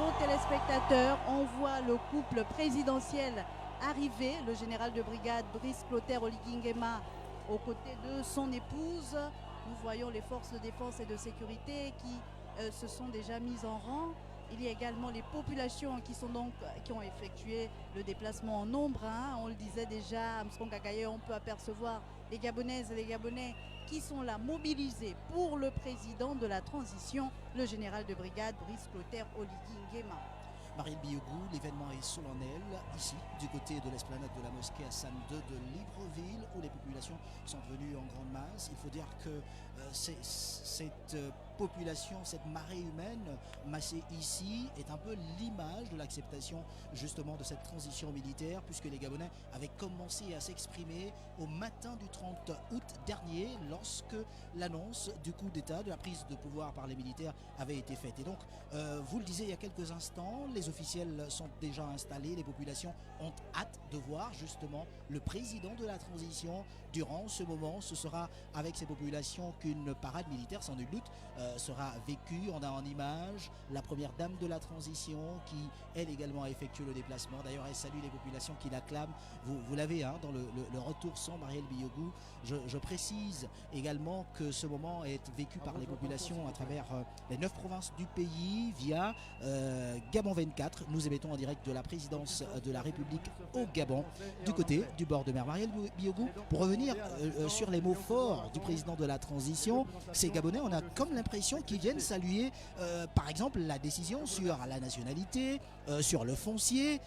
Bonjour téléspectateurs, on voit le couple présidentiel arriver, le général de brigade Brice Clotaire Oligui Nguema aux côtés de son épouse. Nous voyons les forces de défense et de sécurité qui se sont déjà mises en rang. Il y a également les populations qui ont effectué le déplacement en nombre. On le disait déjà, Armstrong Kakaye, on peut apercevoir les Gabonaises et les Gabonais qui sont là mobilisés pour le président de la transition, le général de brigade Brice Clotaire Oligui Nguema. Marielle Biogou, l'événement est solennel ici, du côté de l'esplanade de la mosquée Hassan II de Libreville, où les populations sont venues en grande masse. Il faut dire que cette population, cette marée humaine massée ici est un peu l'image de l'acceptation justement de cette transition militaire, puisque les Gabonais avaient commencé à s'exprimer au matin du 30 août dernier, lorsque l'annonce du coup d'État, de la prise de pouvoir par les militaires avait été faite. Et donc, vous le disiez il y a quelques instants, les officiels sont déjà installés, les populations ont hâte de voir justement le président de la transition. Durant ce moment, ce sera avec ces populations qu'une parade militaire, sans nul doute, sera vécue. On a en image la première dame de la transition qui, elle également, a effectué le déplacement. D'ailleurs, elle salue les populations qui l'acclament. Vous l'avez dans le retour son, Marielle Biogou. Je précise également que ce moment est vécu par les populations à travers les 9 provinces du pays via Gabon 24. Nous émettons en direct de la présidence de la République au Gabon, du côté du bord de mer. Marielle Biogou, pour revenir sur les mots forts du président de la transition, ces Gabonais, on a comme l'impression qu'ils viennent saluer par exemple la décision sur la nationalité, sur le foncier,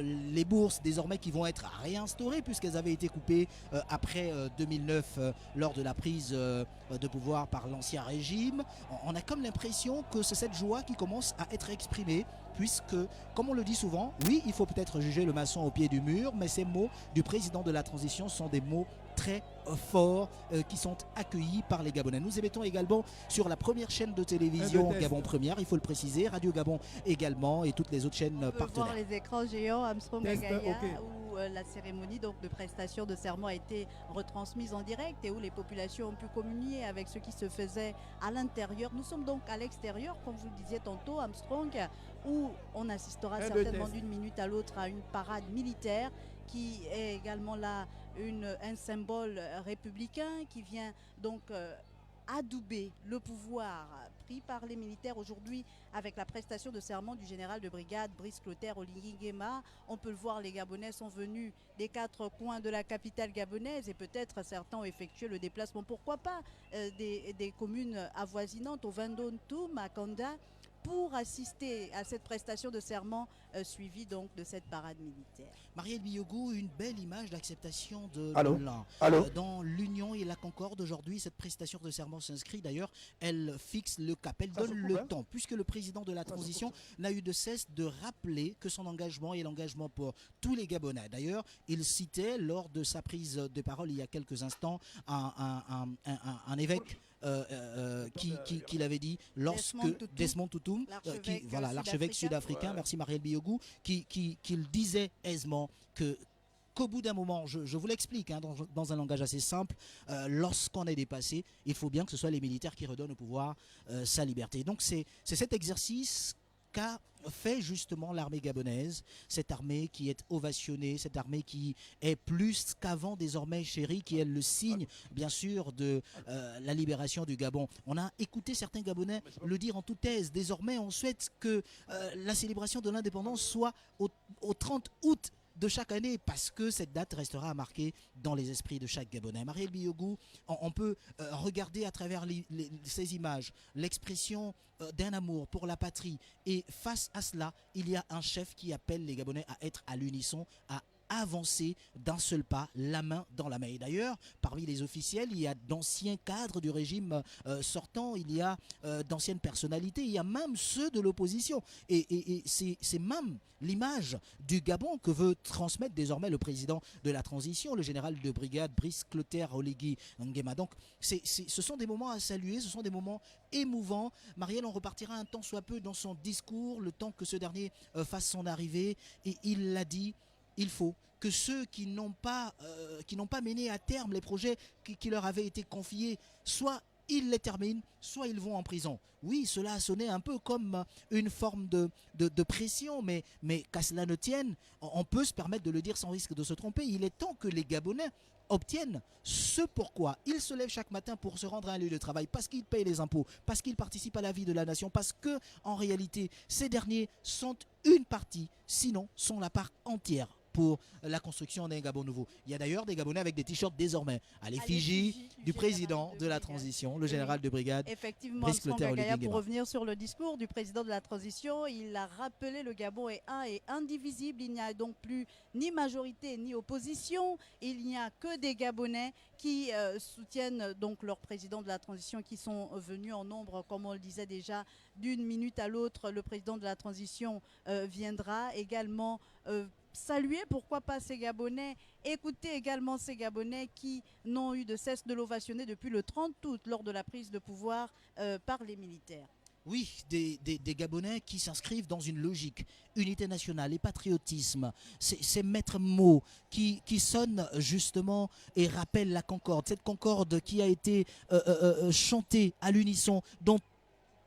les bourses désormais qui vont être réinstaurées puisqu'elles avaient été coupées après 2009 lors de la prise de pouvoir par l'ancien régime. On a comme l'impression que c'est cette joie qui commence à être exprimée, puisque, comme on le dit souvent, oui, il faut peut-être juger le maçon au pied du mur, mais ces mots du président de la transition sont des mots très forts qui sont accueillis par les Gabonais. Nous émettons également sur la première chaîne de télévision Gabon Première, il faut le préciser, Radio Gabon également et toutes les autres chaînes partenaires. On peut voir les écrans géants Armstrong Kakaye, où la cérémonie donc, de prestation de serment a été retransmise en direct et où les populations ont pu communier avec ce qui se faisait à l'intérieur. Nous sommes donc à l'extérieur, comme vous le disiez tantôt, Armstrong, où on assistera certainement d'une minute à l'autre à une parade militaire qui est également là un symbole républicain qui vient donc adouber le pouvoir pris par les militaires aujourd'hui avec la prestation de serment du général de brigade Brice Clotaire Oligui Nguema. On peut le voir, les Gabonais sont venus des 4 coins de la capitale gabonaise et peut-être certains ont effectué le déplacement, pourquoi pas, des communes avoisinantes, au Vendôme, à Kanda, pour assister à cette prestation de serment suivie donc de cette parade militaire. Marielle Biogou, une belle image d'acceptation de l'un. Dans l'union et la concorde aujourd'hui, cette prestation de serment s'inscrit d'ailleurs, elle fixe le cap, elle donne le temps, puisque le président de la transition n'a eu de cesse de rappeler que son engagement est l'engagement pour tous les Gabonais. D'ailleurs, il citait lors de sa prise de parole il y a quelques instants un évêque qui l'avait dit lorsque Desmond Tutu, l'archevêque sud-africain, merci Marielle Biogou, qu'il disait aisément qu'au bout d'un moment, je vous l'explique dans un langage assez simple, lorsqu'on est dépassé, il faut bien que ce soit les militaires qui redonnent au pouvoir sa liberté. Donc c'est cet exercice qu'a fait justement l'armée gabonaise, cette armée qui est ovationnée, cette armée qui est plus qu'avant désormais chérie, qui est le signe bien sûr de la libération du Gabon. On a écouté certains Gabonais le dire en toute aise, désormais on souhaite que la célébration de l'indépendance soit au 30 août de chaque année, parce que cette date restera marquée dans les esprits de chaque Gabonais. Marielle Biogou, on peut regarder à travers ces images l'expression d'un amour pour la patrie, et face à cela, il y a un chef qui appelle les Gabonais à être à l'unisson, à avancer d'un seul pas, la main dans la main. Et d'ailleurs, parmi les officiels, il y a d'anciens cadres du régime sortant, il y a d'anciennes personnalités, il y a même ceux de l'opposition. Et c'est même l'image du Gabon que veut transmettre désormais le président de la transition, le général de brigade Brice Clotaire Oligui Nguema. Donc ce sont des moments à saluer, ce sont des moments émouvants. Marielle, on repartira un temps soit peu dans son discours, le temps que ce dernier fasse son arrivée, et il l'a dit, il faut que ceux qui n'ont pas mené à terme les projets qui leur avaient été confiés soient ils les terminent, soit ils vont en prison. Oui, cela a sonné un peu comme une forme de pression, mais qu'à cela ne tienne, on peut se permettre de le dire sans risque de se tromper. Il est temps que les Gabonais obtiennent ce pourquoi ils se lèvent chaque matin pour se rendre à un lieu de travail, parce qu'ils payent les impôts, parce qu'ils participent à la vie de la nation, parce que en réalité, ces derniers sont une partie, sinon sont la part entière pour la construction d'un Gabon nouveau. Il y a d'ailleurs des Gabonais avec des t-shirts désormais à l'effigie du président de la transition, le général de brigade. Effectivement, pour revenir sur le discours du président de la transition, il a rappelé le Gabon est un et indivisible. Il n'y a donc plus ni majorité ni opposition. Il n'y a que des Gabonais qui soutiennent donc leur président de la transition, qui sont venus en nombre, comme on le disait déjà, d'une minute à l'autre. Le président de la transition viendra également saluer, pourquoi pas, ces Gabonais. Écoutez également ces Gabonais qui n'ont eu de cesse de l'ovationner depuis le 30 août lors de la prise de pouvoir par les militaires. Oui, des Gabonais qui s'inscrivent dans une logique, unité nationale et patriotisme. Ces maîtres mots qui sonnent justement et rappellent la concorde. Cette concorde qui a été chantée à l'unisson dans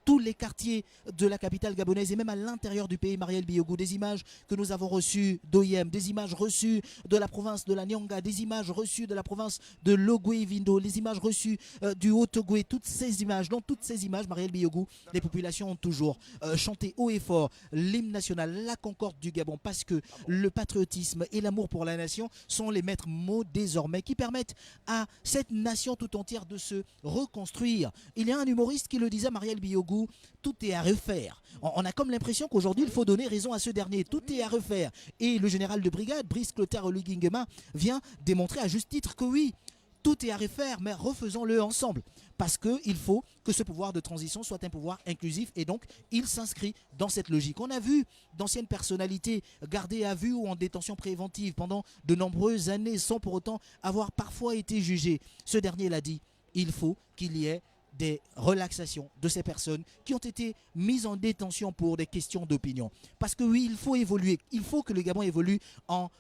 tous les quartiers de la capitale gabonaise et même à l'intérieur du pays, Marielle Biogou. Des images que nous avons reçues d'Oyem, des images reçues de la province de la Nyanga, des images reçues de la province de Logoué-Vindo, les images reçues du Haut-Ogoué. Toutes ces images, dans toutes ces images, Marielle Biogou, les populations ont toujours chanté haut et fort l'hymne national, la concorde du Gabon, parce que le patriotisme et l'amour pour la nation sont les maîtres mots désormais qui permettent à cette nation tout entière de se reconstruire. Il y a un humoriste qui le disait, Marielle Biogou, tout est à refaire. On a comme l'impression qu'aujourd'hui, il faut donner raison à ce dernier. Tout est à refaire. Et le général de brigade, Brice Clotaire Oligingema, vient démontrer à juste titre que oui, tout est à refaire, mais refaisons-le ensemble. Parce qu'il faut que ce pouvoir de transition soit un pouvoir inclusif et donc il s'inscrit dans cette logique. On a vu d'anciennes personnalités gardées à vue ou en détention préventive pendant de nombreuses années sans pour autant avoir parfois été jugées. Ce dernier l'a dit, il faut qu'il y ait des relaxations de ces personnes qui ont été mises en détention pour des questions d'opinion. Parce que oui, il faut évoluer. Il faut que le Gabon évolue dans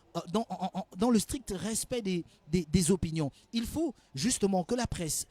le strict respect des opinions. Il faut justement que la presse,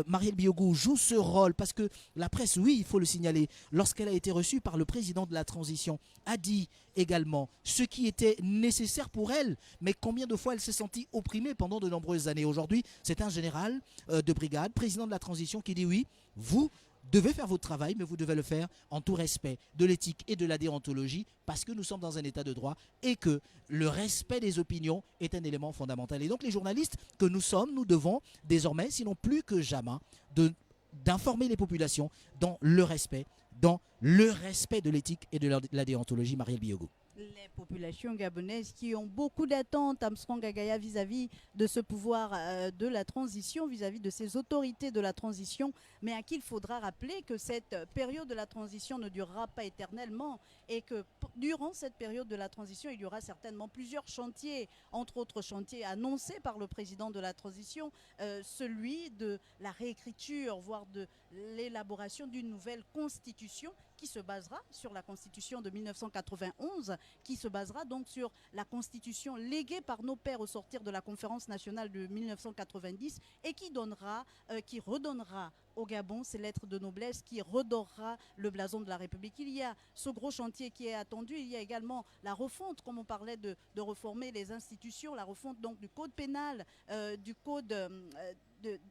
Marielle Biogou, joue ce rôle. Parce que la presse, oui, il faut le signaler, lorsqu'elle a été reçue par le président de la transition, a dit également ce qui était nécessaire pour elle. Mais combien de fois elle s'est sentie opprimée pendant de nombreuses années. Aujourd'hui, c'est un général de brigade, président de la transition, qui dit oui, vous devez faire votre travail, mais vous devez le faire en tout respect de l'éthique et de la déontologie, parce que nous sommes dans un état de droit et que le respect des opinions est un élément fondamental. Et donc les journalistes que nous sommes, nous devons désormais, sinon plus que jamais, d'informer les populations dans le respect de l'éthique et de la déontologie. Marielle Biogou. Les populations gabonaises qui ont beaucoup d'attentes, Armstrong Gagaya, vis-à-vis de ce pouvoir de la transition, vis-à-vis de ces autorités de la transition, mais à qui il faudra rappeler que cette période de la transition ne durera pas éternellement et que durant cette période de la transition, il y aura certainement plusieurs chantiers, entre autres chantiers annoncés par le président de la transition, celui de la réécriture, voire de l'élaboration d'une nouvelle constitution qui se basera sur la constitution de 1991, qui se basera donc sur la constitution léguée par nos pères au sortir de la conférence nationale de 1990 et qui redonnera au Gabon ces lettres de noblesse, qui redorera le blason de la République. Il y a ce gros chantier qui est attendu. Il y a également la refonte, comme on parlait de reformer les institutions, la refonte donc du code pénal, du code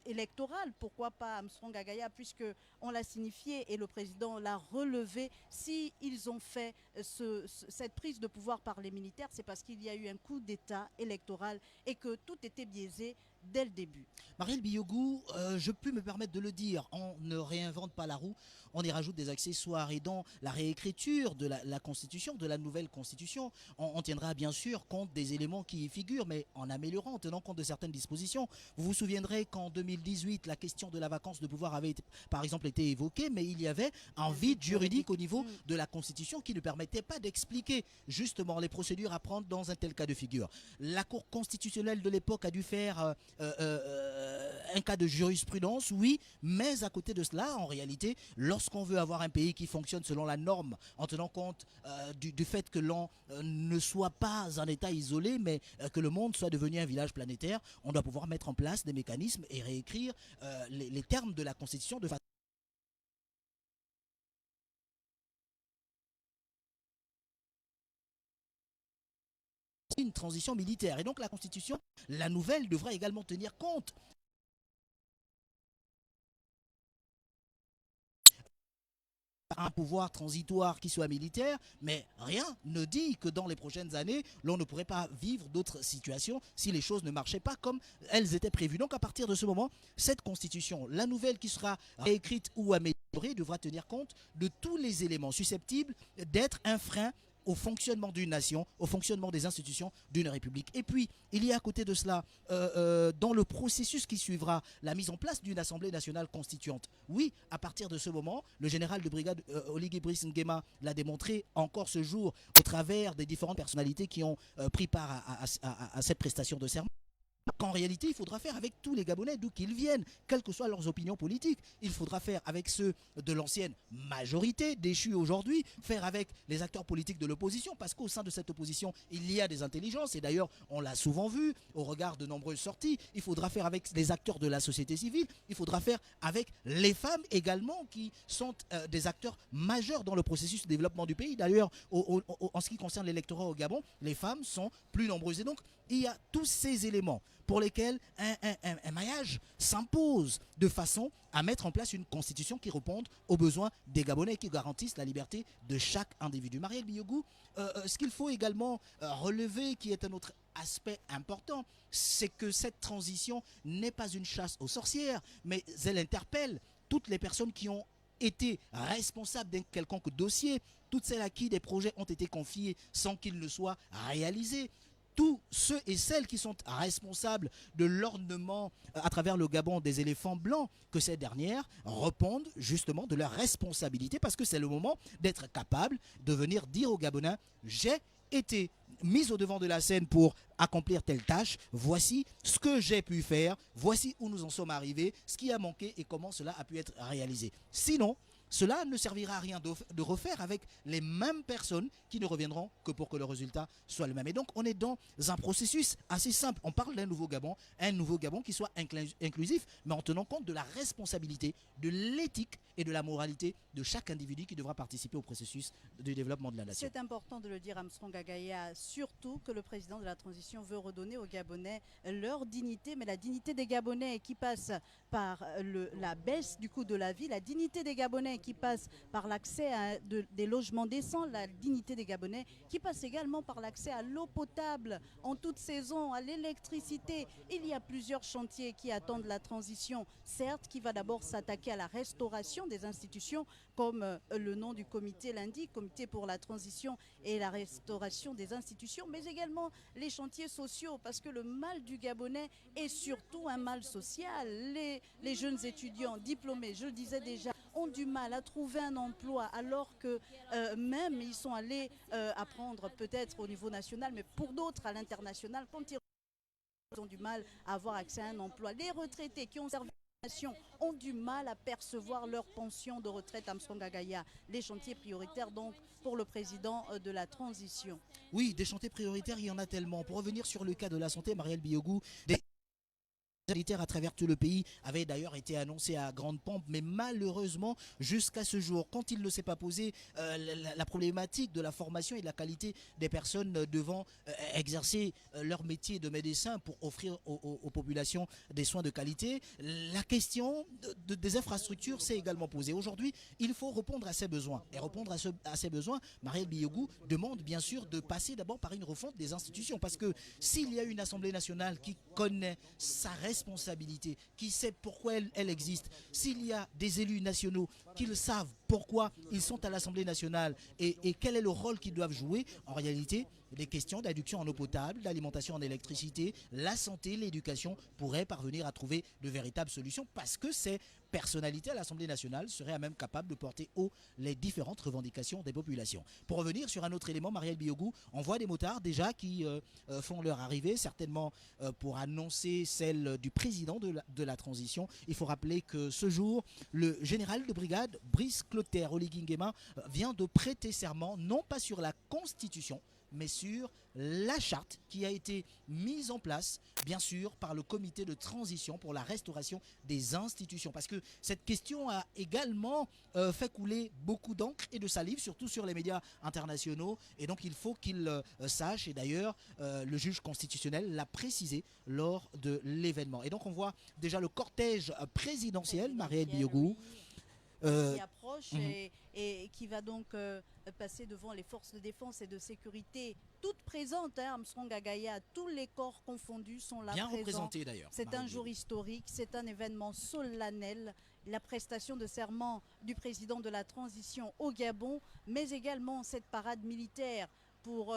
électoral, pourquoi pas Armstrong Gagaya, puisque on l'a signifié et le président l'a relevé. Si ils ont fait cette prise de pouvoir par les militaires, c'est parce qu'il y a eu un coup d'État électoral et que tout était biaisé dès le début. Marielle Biogou, je peux me permettre de le dire, on ne réinvente pas la roue, on y rajoute des accessoires. Et dans la réécriture de la Constitution, de la nouvelle Constitution, on tiendra bien sûr compte des éléments qui y figurent, mais en améliorant, en tenant compte de certaines dispositions. Vous vous souviendrez qu'en 2018, la question de la vacance de pouvoir avait par exemple été évoquée, mais il y avait un vide juridique au niveau de la Constitution qui ne permettait pas d'expliquer justement les procédures à prendre dans un tel cas de figure. La Cour constitutionnelle de l'époque a dû faire un cas de jurisprudence, oui, mais à côté de cela, en réalité, lorsqu'on veut avoir un pays qui fonctionne selon la norme, en tenant compte du fait que l'on ne soit pas un État isolé, mais que le monde soit devenu un village planétaire, on doit pouvoir mettre en place des mécanismes et réécrire les termes de la Constitution de façon une transition militaire. Et donc la Constitution, la nouvelle, devra également tenir compte un pouvoir transitoire qui soit militaire, mais rien ne dit que dans les prochaines années, l'on ne pourrait pas vivre d'autres situations si les choses ne marchaient pas comme elles étaient prévues. Donc à partir de ce moment, cette constitution, la nouvelle qui sera réécrite ou améliorée, devra tenir compte de tous les éléments susceptibles d'être un frein au fonctionnement d'une nation, au fonctionnement des institutions d'une république. Et puis, il y a à côté de cela, dans le processus qui suivra, la mise en place d'une Assemblée nationale constituante. Oui, à partir de ce moment, le général de brigade Oligui Brice Nguema l'a démontré encore ce jour au travers des différentes personnalités qui ont pris part à cette prestation de serment. Qu'en réalité, il faudra faire avec tous les Gabonais d'où qu'ils viennent, quelles que soient leurs opinions politiques. Il faudra faire avec ceux de l'ancienne majorité déchue aujourd'hui, faire avec les acteurs politiques de l'opposition, parce qu'au sein de cette opposition, il y a des intelligences, et d'ailleurs, on l'a souvent vu au regard de nombreuses sorties. Il faudra faire avec les acteurs de la société civile, il faudra faire avec les femmes également, qui sont des acteurs majeurs dans le processus de développement du pays. D'ailleurs, en ce qui concerne l'électorat au Gabon, les femmes sont plus nombreuses. Et donc, il y a tous ces éléments pour lesquels un maillage s'impose de façon à mettre en place une constitution qui réponde aux besoins des Gabonais et qui garantisse la liberté de chaque individu. Marielle Biogou, ce qu'il faut également relever, qui est un autre aspect important, c'est que cette transition n'est pas une chasse aux sorcières, mais elle interpelle toutes les personnes qui ont été responsables d'un quelconque dossier, toutes celles à qui des projets ont été confiés sans qu'ils ne soient réalisés. Tous ceux et celles qui sont responsables de l'ornement à travers le Gabon des éléphants blancs, que ces dernières répondent justement de leur responsabilité, parce que c'est le moment d'être capable de venir dire aux Gabonais: j'ai été mis au devant de la scène pour accomplir telle tâche, voici ce que j'ai pu faire, voici où nous en sommes arrivés, ce qui a manqué et comment cela a pu être réalisé. Sinon, cela ne servira à rien de refaire avec les mêmes personnes qui ne reviendront que pour que le résultat soit le même. Et donc, on est dans un processus assez simple. On parle d'un nouveau Gabon qui soit inclusif, mais en tenant compte de la responsabilité, de l'éthique et de la moralité de chaque individu qui devra participer au processus de développement de la nation. C'est important de le dire, Armstrong Agaya, surtout que le président de la transition veut redonner aux Gabonais leur dignité, mais la dignité des Gabonais qui passe par la baisse du coût de la vie, la dignité des Gabonais qui passe par l'accès à des logements décents, la dignité des Gabonais qui passe également par l'accès à l'eau potable en toute saison, à l'électricité. Il y a plusieurs chantiers qui attendent la transition, certes, qui va d'abord s'attaquer à la restauration des institutions, comme le nom du comité l'indique, comité pour la transition et la restauration des institutions, mais également les chantiers sociaux, parce que le mal du Gabonais est surtout un mal social. Les jeunes étudiants diplômés, je le disais déjà, ont du mal à trouver un emploi, alors que même ils sont allés apprendre peut-être au niveau national, mais pour d'autres à l'international, quand ils ont du mal à avoir accès à un emploi. Les retraités qui ont servi la nation ont du mal à percevoir leur pension de retraite. Armstrong Agaya, les chantiers prioritaires donc pour le président de la transition. Oui, des chantiers prioritaires, il y en a tellement. Pour revenir sur le cas de la santé, Marielle Biogou, militaires à travers tout le pays avait d'ailleurs été annoncé à grande pompe, mais malheureusement jusqu'à ce jour, quand il ne s'est pas posé la problématique de la formation et de la qualité des personnes devant exercer leur métier de médecin pour offrir aux populations des soins de qualité, la question des infrastructures s'est également posée. Aujourd'hui, il faut répondre à ces besoins. Et répondre à ces besoins, Marielle Biogou demande bien sûr de passer d'abord par une refonte des institutions, parce que s'il y a une Assemblée nationale qui connaît sa responsabilité, qui sait pourquoi elle existe, s'il y a des élus nationaux qui le savent, pourquoi ils sont à l'Assemblée nationale et quel est le rôle qu'ils doivent jouer. En réalité, les questions d'adduction en eau potable, d'alimentation en électricité, la santé, l'éducation pourraient parvenir à trouver de véritables solutions parce que ces personnalités à l'Assemblée nationale seraient à même capables de porter haut les différentes revendications des populations. Pour revenir sur un autre élément, Marielle Biogou, on voit des motards déjà qui font leur arrivée, certainement pour annoncer celle du président de la transition. Il faut rappeler que ce jour, le général de brigade, Brice Clotaire Oligui Nguema, vient de prêter serment, non pas sur la Constitution, mais sur la charte qui a été mise en place, bien sûr, par le comité de transition pour la restauration des institutions. Parce que cette question a également fait couler beaucoup d'encre et de salive, surtout sur les médias internationaux. Et donc, il faut qu'ils sachent, et d'ailleurs, le juge constitutionnel l'a précisé lors de l'événement. Et donc, on voit déjà le cortège présidentiel, Marielle Biogou. Qui approche et qui va donc passer devant les forces de défense et de sécurité, toutes présentes, Armstrong Agaya, tous les corps confondus sont là bien présents. Représentés d'ailleurs. C'est un jour historique, c'est un événement solennel, la prestation de serment du président de la transition au Gabon, mais également cette parade militaire pour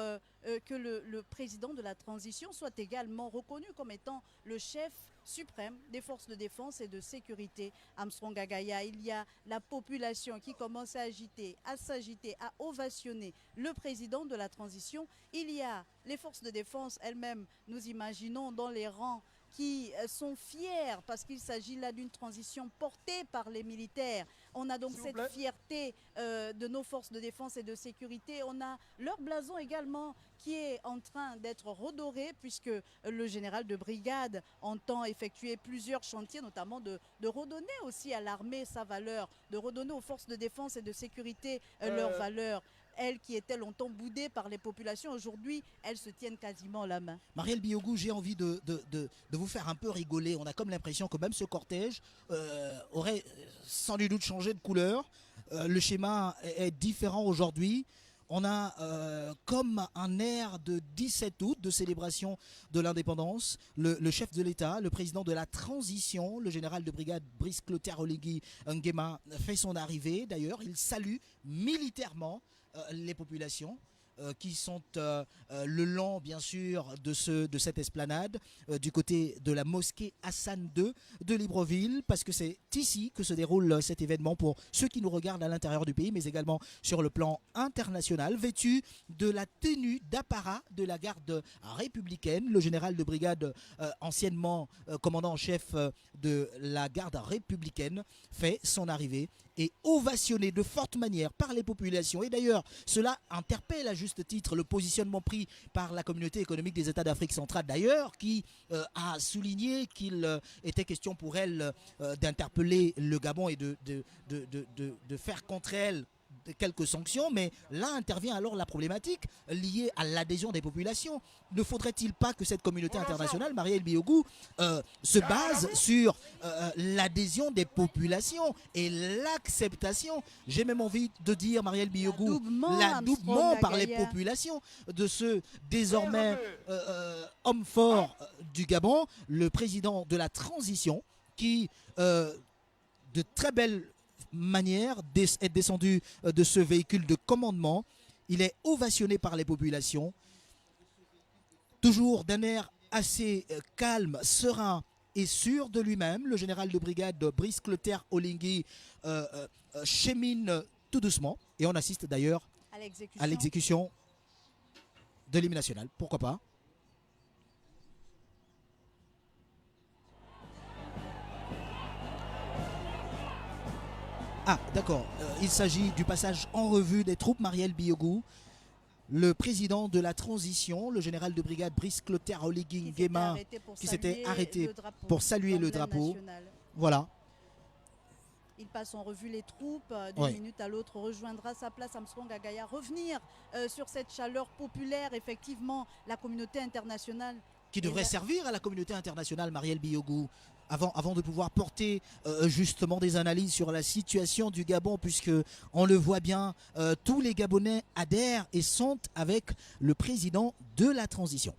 que le président de la transition soit également reconnu comme étant le chef suprême des forces de défense et de sécurité. Armstrong Agaya, il y a la population qui commence à agiter, à s'agiter, à ovationner le président de la transition. Il y a les forces de défense elles-mêmes, nous imaginons, dans les rangs, qui sont fiers parce qu'il s'agit là d'une transition portée par les militaires. On a donc cette fierté de nos forces de défense et de sécurité. On a leur blason également qui est en train d'être redoré puisque le général de brigade entend effectuer plusieurs chantiers, notamment de redonner aussi à l'armée sa valeur, de redonner aux forces de défense et de sécurité leur valeur. Elles qui étaient longtemps boudées par les populations, aujourd'hui, elles se tiennent quasiment la main. Marielle Biogou, j'ai envie de vous faire un peu rigoler. On a comme l'impression que même ce cortège aurait sans doute changé de couleur. Le schéma est différent aujourd'hui. On a comme un air de 17 août, de célébration de l'indépendance, le chef de l'État, le président de la transition, le général de brigade Brice Clotaire Oligui Nguema fait son arrivée. D'ailleurs, il salue militairement les populations qui sont le long, bien sûr, de cette esplanade, du côté de la mosquée Hassan II de Libreville, parce que c'est ici que se déroule cet événement pour ceux qui nous regardent à l'intérieur du pays, mais également sur le plan international, vêtu de la tenue d'apparat de la garde républicaine. Le général de brigade, anciennement commandant en chef de la garde républicaine, fait son arrivée et ovationné de forte manière par les populations. Et d'ailleurs, cela interpelle à juste titre le positionnement pris par la communauté économique des États d'Afrique centrale, d'ailleurs, qui a souligné qu'il était question pour elle d'interpeller le Gabon et de faire contre elle quelques sanctions, mais là intervient alors la problématique liée à l'adhésion des populations. Ne faudrait-il pas que cette communauté internationale, Marielle Biogou, se base sur l'adhésion des populations et l'acceptation, j'ai même envie de dire, Marielle Biogou, l'adoubement par les populations de ce désormais homme fort du Gabon, le président de la transition, qui de très belle manière est descendu de ce véhicule de commandement. Il est ovationné par les populations, toujours d'un air assez calme, serein et sûr de lui-même. Le général de brigade Brice Clotaire Oligui chemine tout doucement et on assiste d'ailleurs à l'exécution de l'hymne national. Pourquoi pas? Ah, d'accord. Il s'agit du passage en revue des troupes. Marielle Biogou, le président de la transition, le général de brigade Brice Clotaire Oligui Nguema, qui s'était arrêté pour saluer le drapeau. National. Voilà. Il passe en revue les troupes, d'une minute à l'autre rejoindra sa place. Armstrong Agaya, revenir sur cette chaleur populaire, effectivement, la communauté internationale. Qui devrait servir à la communauté internationale, Marielle Biogou, avant de pouvoir porter justement des analyses sur la situation du Gabon, puisque on le voit bien, tous les Gabonais adhèrent et sont avec le président de la transition.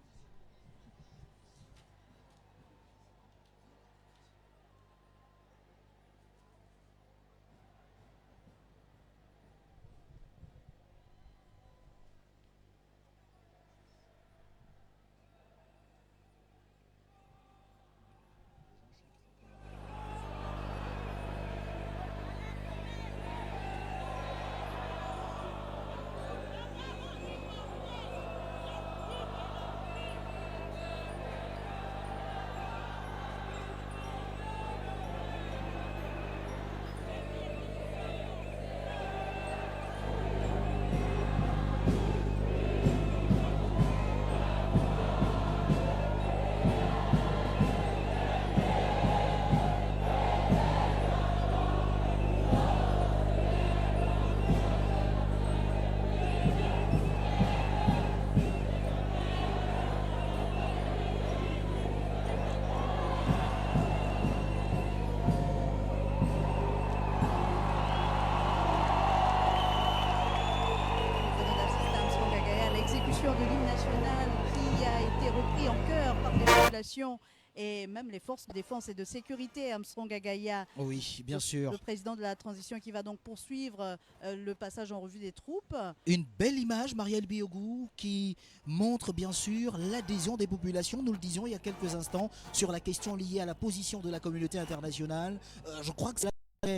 population et même les forces de défense et de sécurité, Armstrong Agaya. Oui, bien sûr. Le président de la transition qui va donc poursuivre le passage en revue des troupes. Une belle image, Marielle Biogou, qui montre bien sûr l'adhésion des populations. Nous le disions il y a quelques instants sur la question liée à la position de la communauté internationale. Je crois que ça va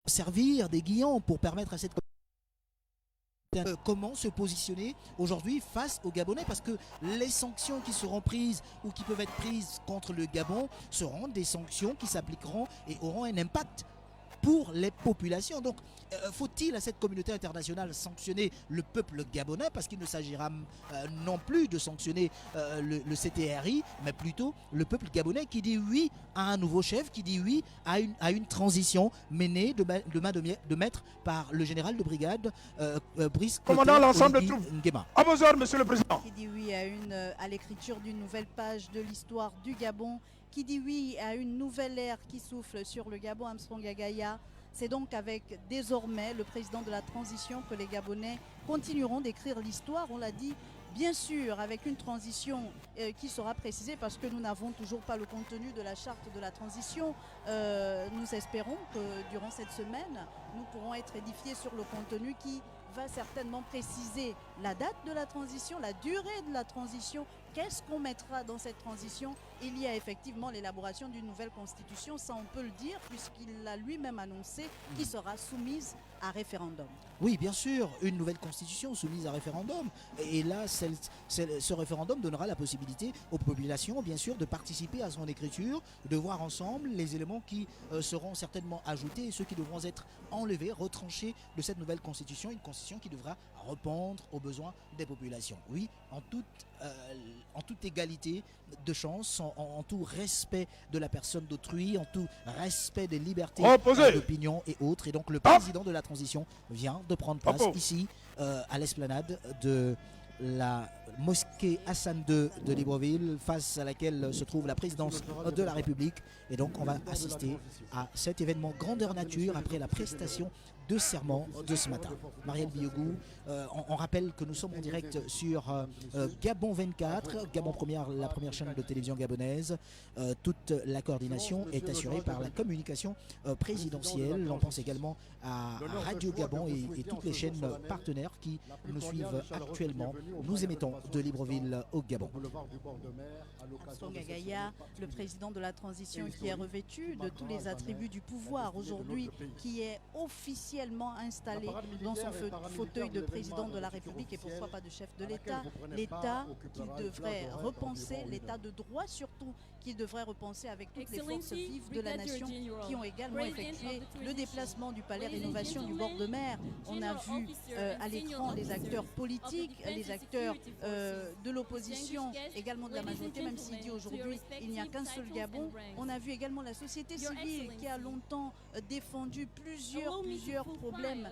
servir d'aiguillon pour permettre à cette communauté comment se positionner aujourd'hui face au Gabonais, parce que les sanctions qui seront prises ou qui peuvent être prises contre le Gabon seront des sanctions qui s'appliqueront et auront un impact pour les populations. Donc faut-il à cette communauté internationale sanctionner le peuple gabonais, parce qu'il ne s'agira non plus de sanctionner le CTRI, mais plutôt le peuple gabonais qui dit oui à un nouveau chef, qui dit oui à une transition menée de main de maître par le général de brigade Brice commandant l'ensemble de troupes. À vos ordres, monsieur le président. Qui dit oui à l'écriture d'une nouvelle page de l'histoire du Gabon, qui dit oui à une nouvelle ère qui souffle sur le Gabon, Armstrong Agaya. C'est donc avec désormais le président de la transition que les Gabonais continueront d'écrire l'histoire, on l'a dit, bien sûr avec une transition qui sera précisée parce que nous n'avons toujours pas le contenu de la charte de la transition. Nous espérons que durant cette semaine, nous pourrons être édifiés sur le contenu qui va certainement préciser la date de la transition, la durée de la transition, qu'est-ce qu'on mettra dans cette transition. Il y a effectivement l'élaboration d'une nouvelle constitution, ça on peut le dire, puisqu'il l'a lui-même annoncé, qui sera soumise à référendum. Oui, bien sûr, une nouvelle constitution soumise à référendum. Et là, ce référendum donnera la possibilité aux populations, bien sûr, de participer à son écriture, de voir ensemble les éléments qui seront certainement ajoutés et ceux qui devront être enlevés, retranchés de cette nouvelle constitution, une constitution qui devra répondre aux besoins des populations. Oui, en toute égalité de chance, en tout respect de la personne d'autrui, en tout respect des libertés d'opinion et autres. Et donc le président de la transition vient de prendre place ici à l'esplanade de la mosquée Hassan II de Libreville, face à laquelle se trouve la présidence de la République. Et donc on va assister à cet événement grandeur nature après la prestation de serment de ce matin. Marielle Biogou, on rappelle que nous sommes en direct sur Gabon 24, Gabon Première, la première chaîne de télévision gabonaise. Toute la coordination est assurée par la communication présidentielle. On pense également à Radio Gabon et toutes les chaînes partenaires qui nous suivent actuellement. Nous émettons de Libreville au Gabon. Armstrong Agaya, le président de la transition qui est revêtu de tous les attributs du pouvoir aujourd'hui, qui est officiellement installé dans son fauteuil de président de la République et pourquoi pas de chef de l'État. L'État qu'il devrait repenser, l'État de droit surtout, qui devrait repenser avec toutes les forces vives de la nation qui ont également effectué le déplacement du palais Rénovation du bord de mer. On a vu à l'écran les acteurs politiques, les acteurs de l'opposition, également de la majorité, même s'il dit aujourd'hui il n'y a qu'un seul Gabon. On a vu également la société civile qui a longtemps défendu plusieurs problèmes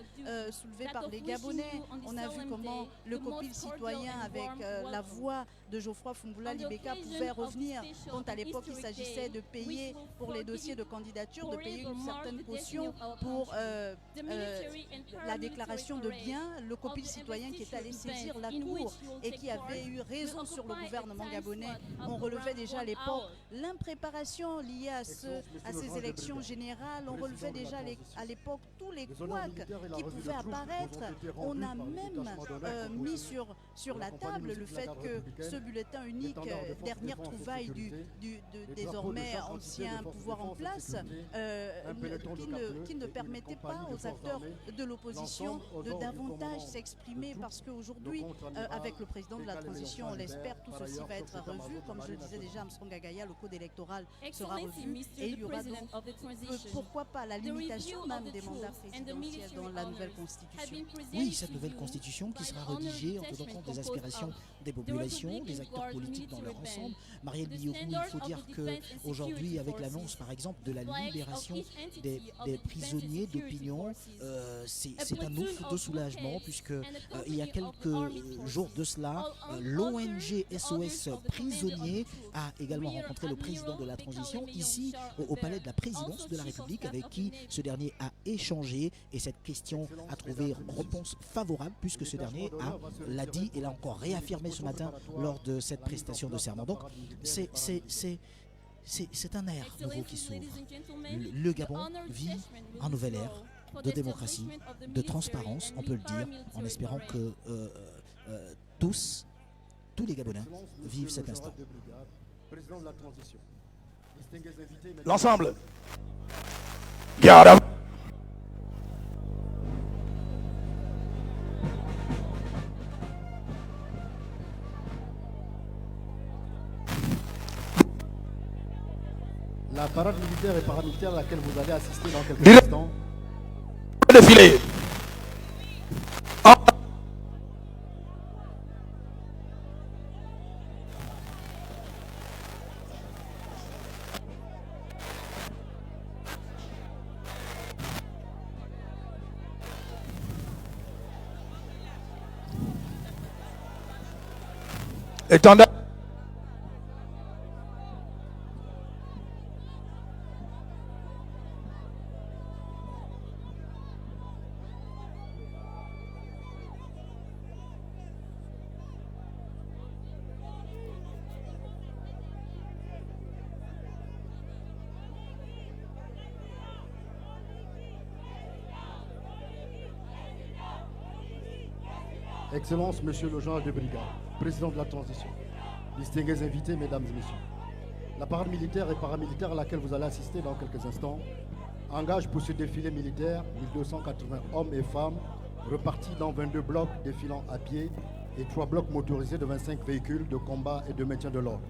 soulevés par les Gabonais. On a vu comment le copil citoyen avec la voix de Geoffroy Fungula Libeka pouvait revenir quand à l'époque il s'agissait de payer pour les dossiers de candidature, de payer une certaine caution pour la déclaration de biens. Le copil citoyen qui est allé saisir la cour et qui avait eu raison sur le gouvernement gabonais. On relevait déjà à l'époque l'impréparation liée à ces élections générales. On relevait déjà à l'époque tous les couacs qui pouvaient apparaître. On a même mis sur la table le fait que ce bulletin unique, dernière trouvaille du désormais ancien pouvoir en place, qui ne permettait pas aux acteurs de l'opposition de davantage s'exprimer, parce qu'aujourd'hui, avec le président de la transition, on l'espère, tout ceci va être revu. Comme je le disais déjà, Armstrong Agaya, le code électoral sera revu et il y aura donc, pourquoi pas, la limitation même des mandats présidentiels dans la nouvelle constitution. Oui, cette nouvelle constitution qui sera rédigée en tenant compte des aspirations des populations, des acteurs politiques dans leur ensemble. Marielle Biogou, il faut dire qu'aujourd'hui, avec l'annonce par exemple de la libération des prisonniers d'opinion, c'est un ouf de soulagement, puisque il y a quelques jours de cela, l'ONG SOS Prisonniers a également rencontré le président de la transition ici au palais de la présidence de la République, avec qui ce dernier a échangé et cette question a trouvé réponse favorable puisque ce dernier l'a dit et l'a encore réaffirmé ce matin lors de cette prestation de serment. Donc c'est un ère nouveau qui s'ouvre. Le Gabon vit en nouvelle ère de démocratie, de transparence, on peut le dire, en espérant que tous les Gabonais vivent cet instant. L'ensemble. Garde. La parade militaire et paramilitaire à laquelle vous allez assister dans quelques instants. Défilé. Étendard. Excellence, Monsieur le général de brigade, président de la transition, distingués invités, mesdames et messieurs. La parade militaire et paramilitaire à laquelle vous allez assister dans quelques instants engage pour ce défilé militaire 1280 hommes et femmes repartis dans 22 blocs défilant à pied et 3 blocs motorisés de 25 véhicules de combat et de maintien de l'ordre.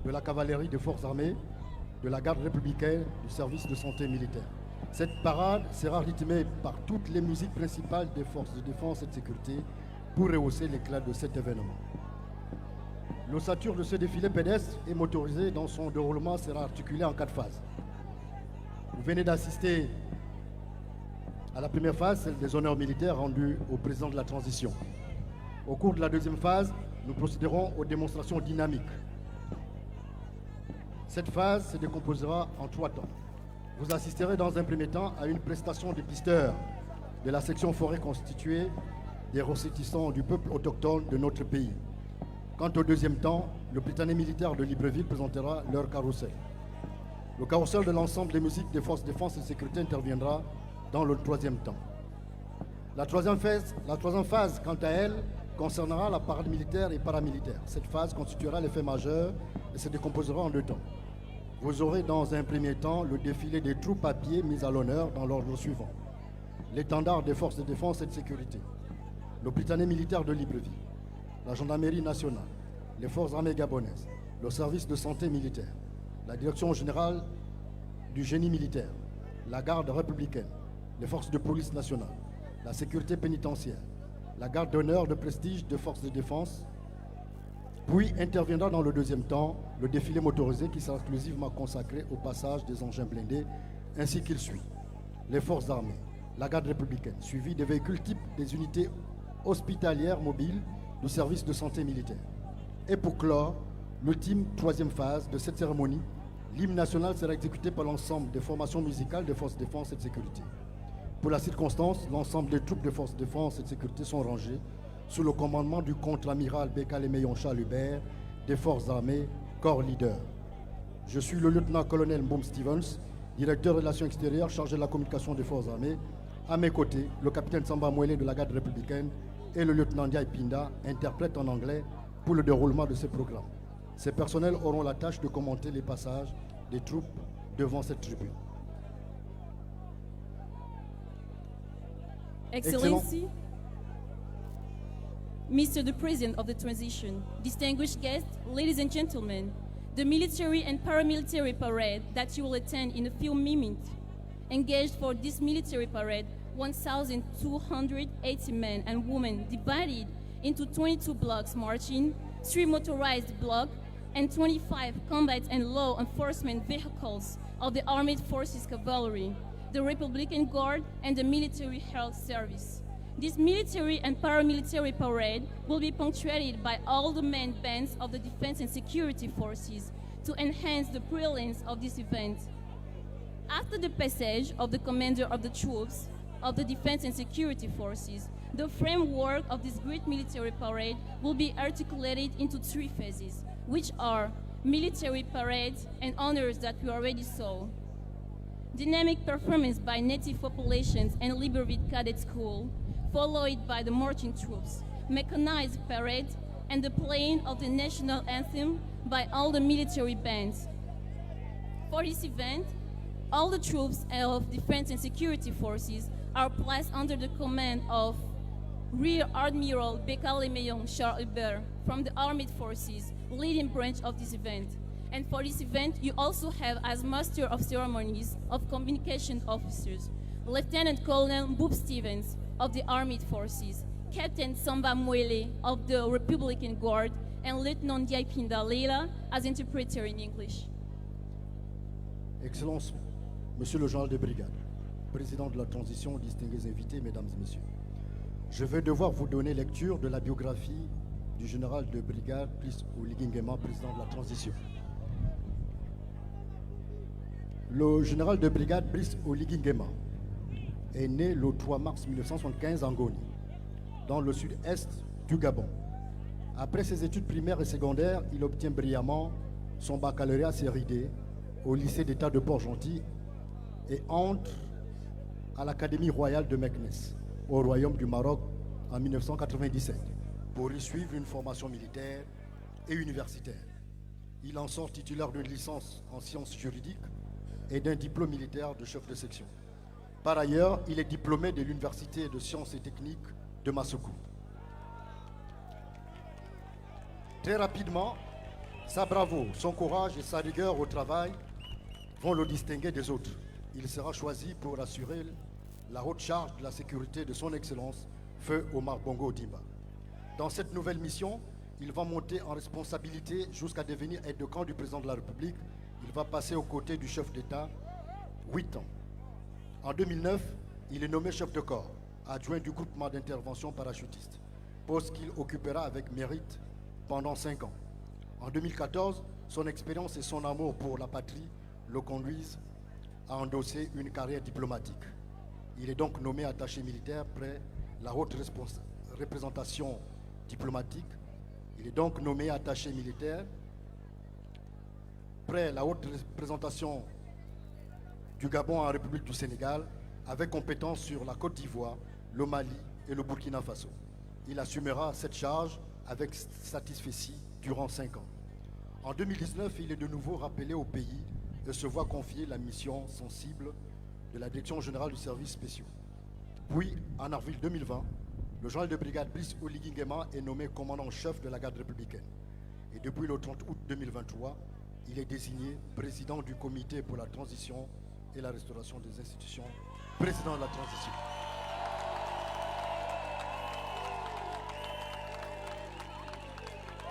De la cavalerie des forces armées, de la garde républicaine, du service de santé militaire. Cette parade sera rythmée par toutes les musiques principales des forces de défense et de sécurité pour rehausser l'éclat de cet événement. L'ossature de ce défilé pédestre et motorisé dans son déroulement sera articulée en 4 phases. Vous venez d'assister à la première phase, celle des honneurs militaires rendus au président de la transition. Au cours de la deuxième phase, nous procéderons aux démonstrations dynamiques. Cette phase se décomposera en 3 temps. Vous assisterez dans un premier temps à une prestation des pisteurs de la section forêt constituée des ressortissants du peuple autochtone de notre pays. Quant au deuxième temps, le Prytanée militaire de Libreville présentera leur carrousel. Le carrousel de l'ensemble des musiques des forces de défense et de sécurité interviendra dans le troisième temps. La troisième phase, quant à elle, concernera la parade militaire et paramilitaire. Cette phase constituera l'effet majeur et se décomposera en 2 temps. Vous aurez dans un premier temps le défilé des troupes à pied mises à l'honneur dans l'ordre suivant. L'étendard des forces de défense et de sécurité, le Prytanée militaire de Libreville, la gendarmerie nationale, les forces armées gabonaises, le service de santé militaire, la direction générale du génie militaire, la garde républicaine, les forces de police nationale, la sécurité pénitentiaire, la garde d'honneur de prestige des forces de défense. Puis interviendra dans le deuxième temps le défilé motorisé qui sera exclusivement consacré au passage des engins blindés ainsi qu'il suit. Les forces armées, la garde républicaine, suivi des véhicules type des unités hospitalières mobiles du service de santé militaire. Et pour clore, l'ultime troisième phase de cette cérémonie, l'hymne national sera exécuté par l'ensemble des formations musicales des forces de défense et de sécurité. Pour la circonstance, l'ensemble des troupes de forces de défense et de sécurité sont rangées sous le commandement du contre-amiral Bekale Meyoncha Hubert des forces armées, corps leader. Je suis le lieutenant-colonel Mboum Stevens, directeur des relations extérieures chargé de la communication des forces armées. À mes côtés, le capitaine Samba Mouele de la garde républicaine et le lieutenant Ndiaye Pinda, interprète en anglais pour le déroulement de ce programme. Ces personnels auront la tâche de commenter les passages des troupes devant cette tribune. Excellency, Mr. the President of the Transition, distinguished guests, ladies and gentlemen, the military and paramilitary parade that you will attend in a few minutes. Engaged for this military parade, 1,280 men and women divided into 22 blocks marching, 3 motorized blocks, and 25 combat and law enforcement vehicles of the Armed Forces Cavalry, the Republican Guard, and the Military Health Service. This military and paramilitary parade will be punctuated by all the main bands of the Defense and Security Forces to enhance the brilliance of this event. After the passage of the commander of the troops, of the Defense and Security Forces, the framework of this great military parade will be articulated into 3 phases, which are military parades and honors that we already saw, dynamic performance by native populations and Libreville Cadet School, followed by the marching troops, mechanized parade, and the playing of the national anthem by all the military bands. For this event, all the troops of Defense and Security Forces are placed under the command of Rear Admiral Bekale Meyong Charles Hubert from the Armed Forces, leading branch of this event. And for this event, you also have as Master of Ceremonies of Communication Officers, Lieutenant Colonel Boop Stevens of the Armed Forces, Captain Samba Mwele of the Republican Guard, and Lieutenant Diaipinda Leila as interpreter in English. Excellences, Monsieur le Général de Brigade, Président de la Transition, distingués invités, Mesdames et Messieurs, je vais devoir vous donner lecture de la biographie du Général de Brigade Brice Oligui Nguema, Président de la Transition. Le Général de Brigade Brice Oligui Nguema est né le 3 mars 1975 en Goni, dans le sud-est du Gabon. Après ses études primaires et secondaires, il obtient brillamment son baccalauréat série D au lycée d'État de Port-Gentil et entre à l'Académie royale de Meknes, au Royaume du Maroc, en 1997, pour y suivre une formation militaire et universitaire. Il en sort titulaire d'une licence en sciences juridiques et d'un diplôme militaire de chef de section. Par ailleurs, il est diplômé de l'Université de sciences et techniques de Massoukou. Très rapidement, sa bravoure, son courage et sa rigueur au travail vont le distinguer des autres. Il sera choisi pour assurer la haute charge de la sécurité de son Excellence, Feu Omar Bongo Ondimba. Dans cette nouvelle mission, il va monter en responsabilité jusqu'à devenir aide-de-camp du président de la République. Il va passer aux côtés du chef d'État 8 ans. En 2009, il est nommé chef de corps, adjoint du groupement d'intervention parachutiste, poste qu'il occupera avec mérite pendant 5 ans. En 2014, son expérience et son amour pour la patrie le conduisent à endosser une carrière diplomatique. Il est donc nommé attaché militaire près la haute représentation diplomatique. Il est donc nommé attaché militaire près la haute représentation du Gabon en République du Sénégal, avec compétence sur la Côte d'Ivoire, le Mali et le Burkina Faso. Il assumera cette charge avec satisfaction durant 5 ans. En 2019, il est de nouveau rappelé au pays et se voit confier la mission sensible de la Direction générale du service spéciaux. Puis, en avril 2020, le général de brigade Brice Oligui Nguema est nommé commandant-chef de la garde républicaine. Et depuis le 30 août 2023, il est désigné président du comité pour la transition et la restauration des institutions, président de la transition.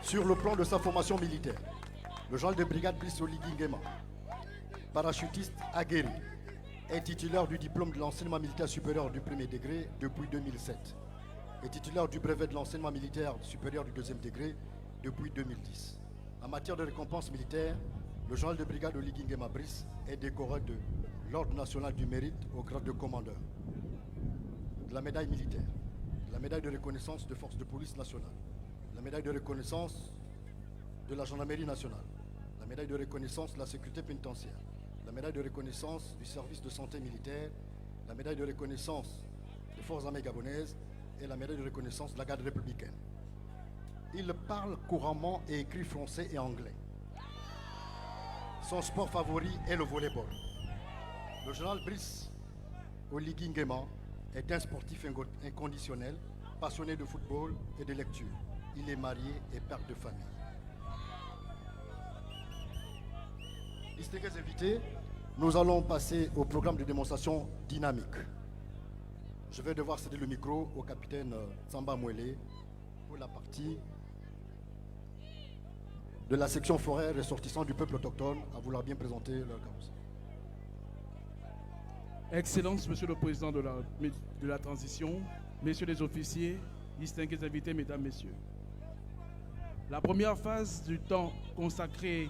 Sur le plan de sa formation militaire, le général de brigade Brice Oligui Nguema, parachutiste aguerri, est titulaire du diplôme de l'enseignement militaire supérieur du premier degré depuis 2007 et titulaire du brevet de l'enseignement militaire supérieur du deuxième degré depuis 2010. En matière de récompense militaire, le général de brigade Oligui Nguema Brice est décoré de l'Ordre national du mérite au grade de commandeur, de la médaille militaire, de la médaille de reconnaissance de force de police nationale, la médaille de reconnaissance de la gendarmerie nationale, la médaille de reconnaissance de la sécurité pénitentiaire, la médaille de reconnaissance du service de santé militaire, la médaille de reconnaissance des forces armées gabonaises et la médaille de reconnaissance de la garde républicaine. Il parle couramment et écrit français et anglais. Son sport favori est le volleyball. Le général Brice Oligui Nguema est un sportif inconditionnel, passionné de football et de lecture. Il est marié et père de famille. Distingués invités, nous allons passer au programme de démonstration dynamique. Je vais devoir céder le micro au capitaine Samba Mwele pour la partie de la section forêt ressortissant du peuple autochtone à vouloir bien présenter leur cause. Excellence, Monsieur le Président de la Transition, Messieurs les officiers, distingués invités, Mesdames, Messieurs. La première phase du temps consacré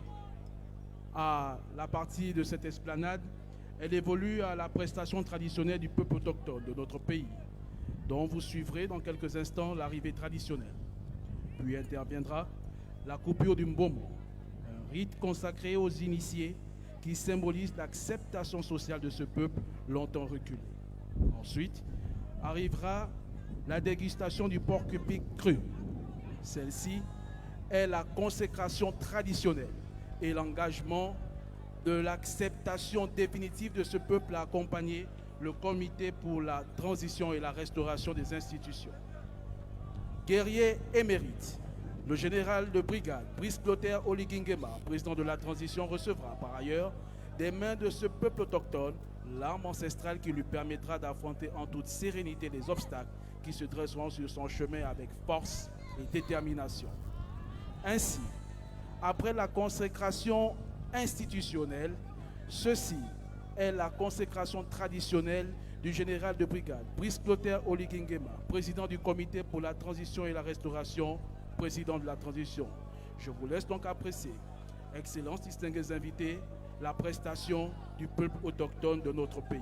à la partie de cette esplanade Elle évolue à la prestation traditionnelle du peuple autochtone de notre pays, dont vous suivrez dans quelques instants l'arrivée traditionnelle. Puis interviendra la coupure du Mbomo, un rite consacré aux initiés qui symbolise l'acceptation sociale de ce peuple longtemps reculé. Ensuite, arrivera la dégustation du porc-épic cru. Celle-ci est la consécration traditionnelle et l'engagement de l'acceptation définitive de ce peuple à accompagner le comité pour la transition et la restauration des institutions. Guerrier émérite, le général de brigade Brice Clotaire Oligingema, président de la transition, recevra par ailleurs des mains de ce peuple autochtone l'arme ancestrale qui lui permettra d'affronter en toute sérénité les obstacles qui se dresseront sur son chemin avec force et détermination. Ainsi, après la consécration institutionnelle, ceci est la consécration traditionnelle du général de brigade Brice Clotaire Oligingema, président du comité pour la transition et la restauration, président de la transition. Je vous laisse donc apprécier, Excellences, distingués invités, la prestation du peuple autochtone de notre pays.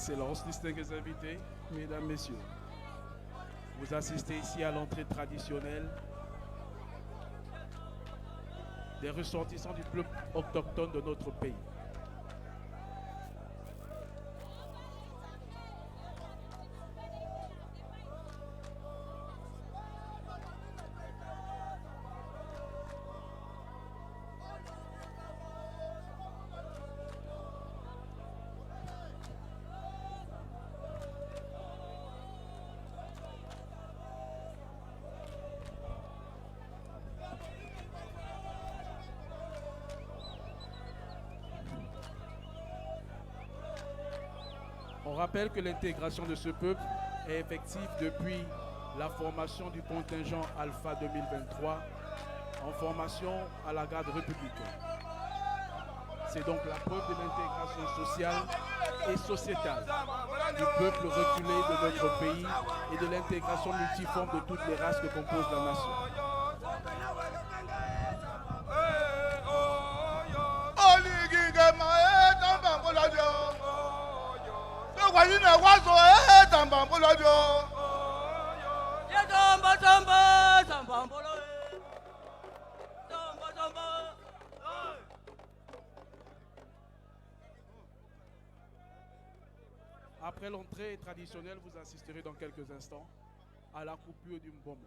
Excellences, distingués invités, Mesdames, Messieurs, vous assistez ici à l'entrée traditionnelle des ressortissants du peuple autochtone de notre pays. On rappelle que l'intégration de ce peuple est effective depuis la formation du contingent Alpha 2023 en formation à la garde républicaine. C'est donc la preuve de l'intégration sociale et sociétale du peuple reculé de notre pays et de l'intégration multiforme de toutes les races que compose la nation. Après l'entrée traditionnelle, vous assisterez dans quelques instants à la coupure du Mbomo.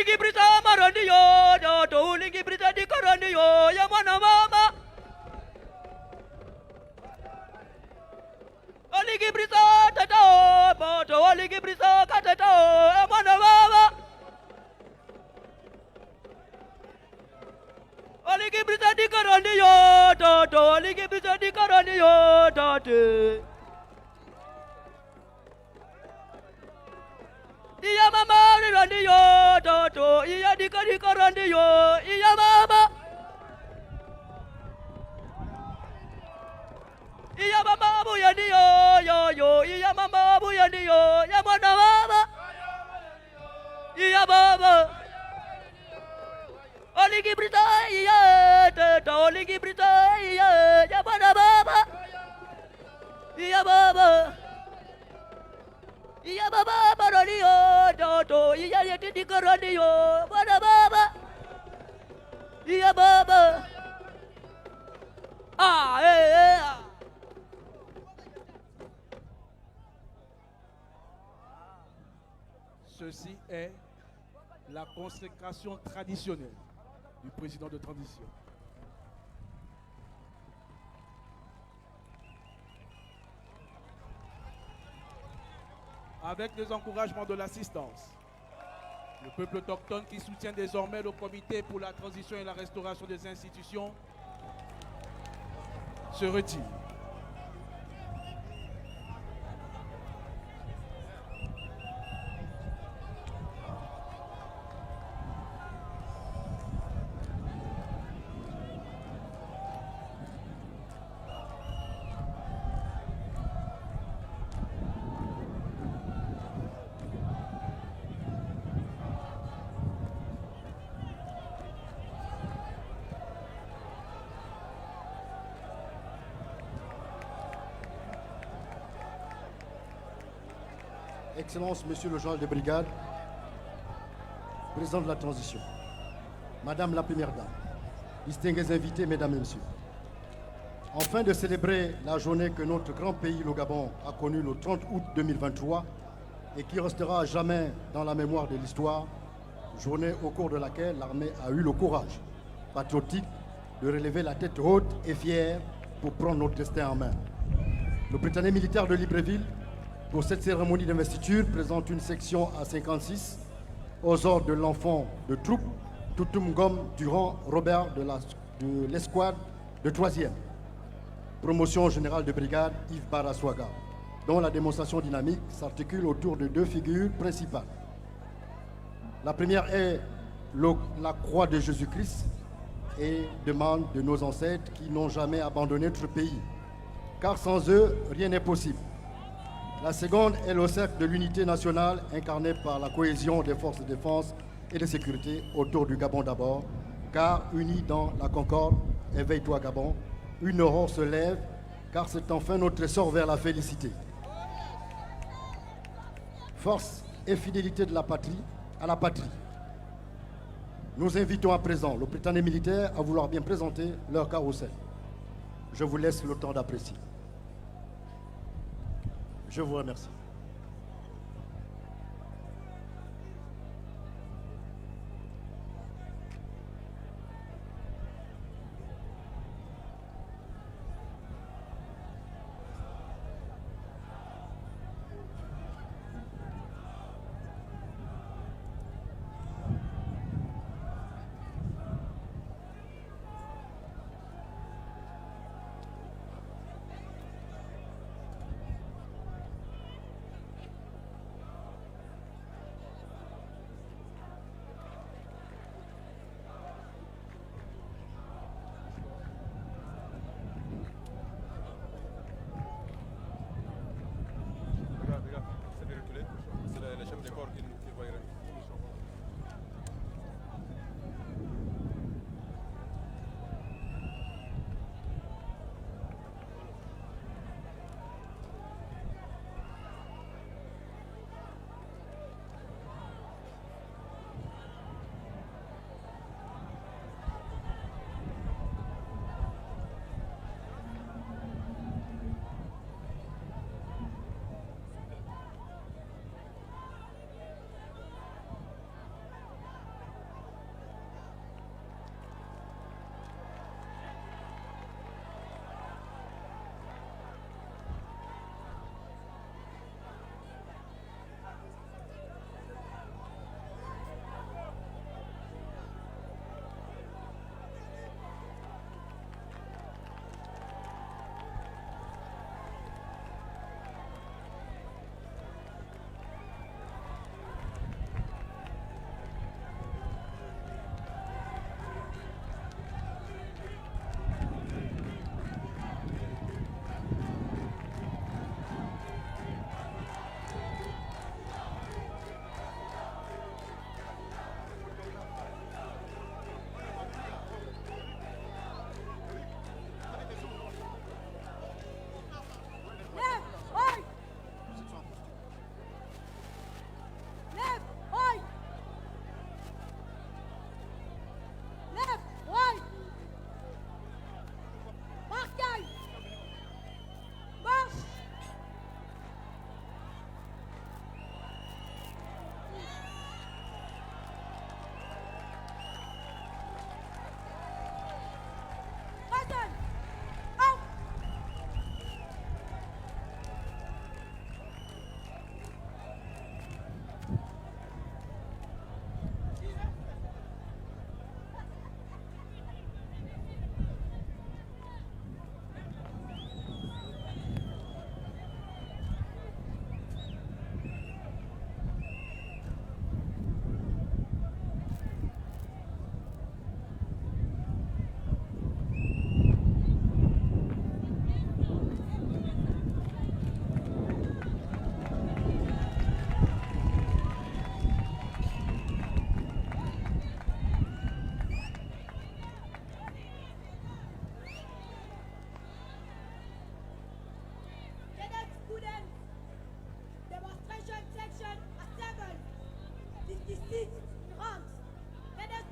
Oligi brisa marandiyo, to oligi brisa di karandiyo, ya mwana mama. Oligi brisa tata, to oligi brisa katata, ya mwana mama. Oligi brisa di karandiyo, to oligi brisa di karandiyo, tate. Iya mama randiyo, toto, iya dika randiyo, iya mama. Iya mama buyandiyo, yo, iya mama buyandiyo, ya mwana mama. Iya mama. Oligi brita, iya, toto, oligi brita, iya, ya mwana mama. Iya mama. Iya baba baraniyo, toto, iya yeti karaniyo, mana baba. Iya baba. Ah. Ceci est la consécration traditionnelle du président de transition. Avec les encouragements de l'assistance, le peuple autochtone qui soutient désormais le comité pour la transition et la restauration des institutions se retire. Excellence, Monsieur le général de brigade, président de la transition, Madame la Première Dame, distingués invités, Mesdames et Messieurs. Afin de célébrer la journée que notre grand pays, le Gabon, a connue le 30 août 2023 et qui restera à jamais dans la mémoire de l'histoire, journée au cours de laquelle l'armée a eu le courage patriotique de relever la tête haute et fière pour prendre notre destin en main. Le Britannique militaire de Libreville, pour cette cérémonie d'investiture, présente une section à 56 aux ordres de l'enfant de troupe Toutoum Gom Durand Robert de l'escouade de 3e. Promotion générale de brigade Yves Baraswaga, dont la démonstration dynamique s'articule autour de 2 figures principales. La première est la croix de Jésus-Christ et demande de nos ancêtres qui n'ont jamais abandonné notre pays, car sans eux, rien n'est possible. La seconde est le cercle de l'unité nationale incarné par la cohésion des forces de défense et de sécurité autour du Gabon d'abord, car unis dans la concorde, éveille-toi Gabon, une aurore se lève, car c'est enfin notre essor vers la félicité. Force et fidélité de la patrie à la patrie. Nous invitons à présent le Britannique militaire à vouloir bien présenter leur carrousel. Je vous laisse le temps d'apprécier. Je vous remercie.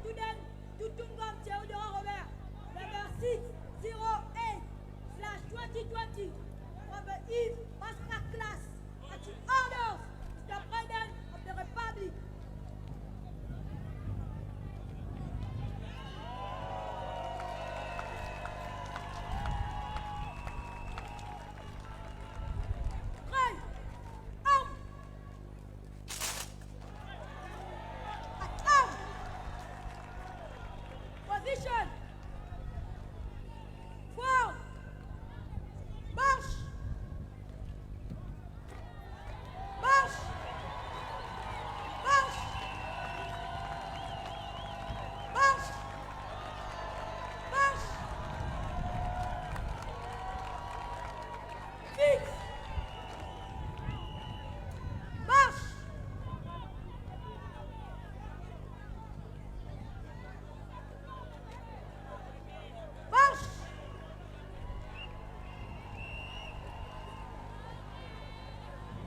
student Tutungam Theodore Robert, number 608/2020, from the Eve Master Class at the orders of the President of the Republic. Position. Forward. March. March. March. March. March. Fix. March. March! March!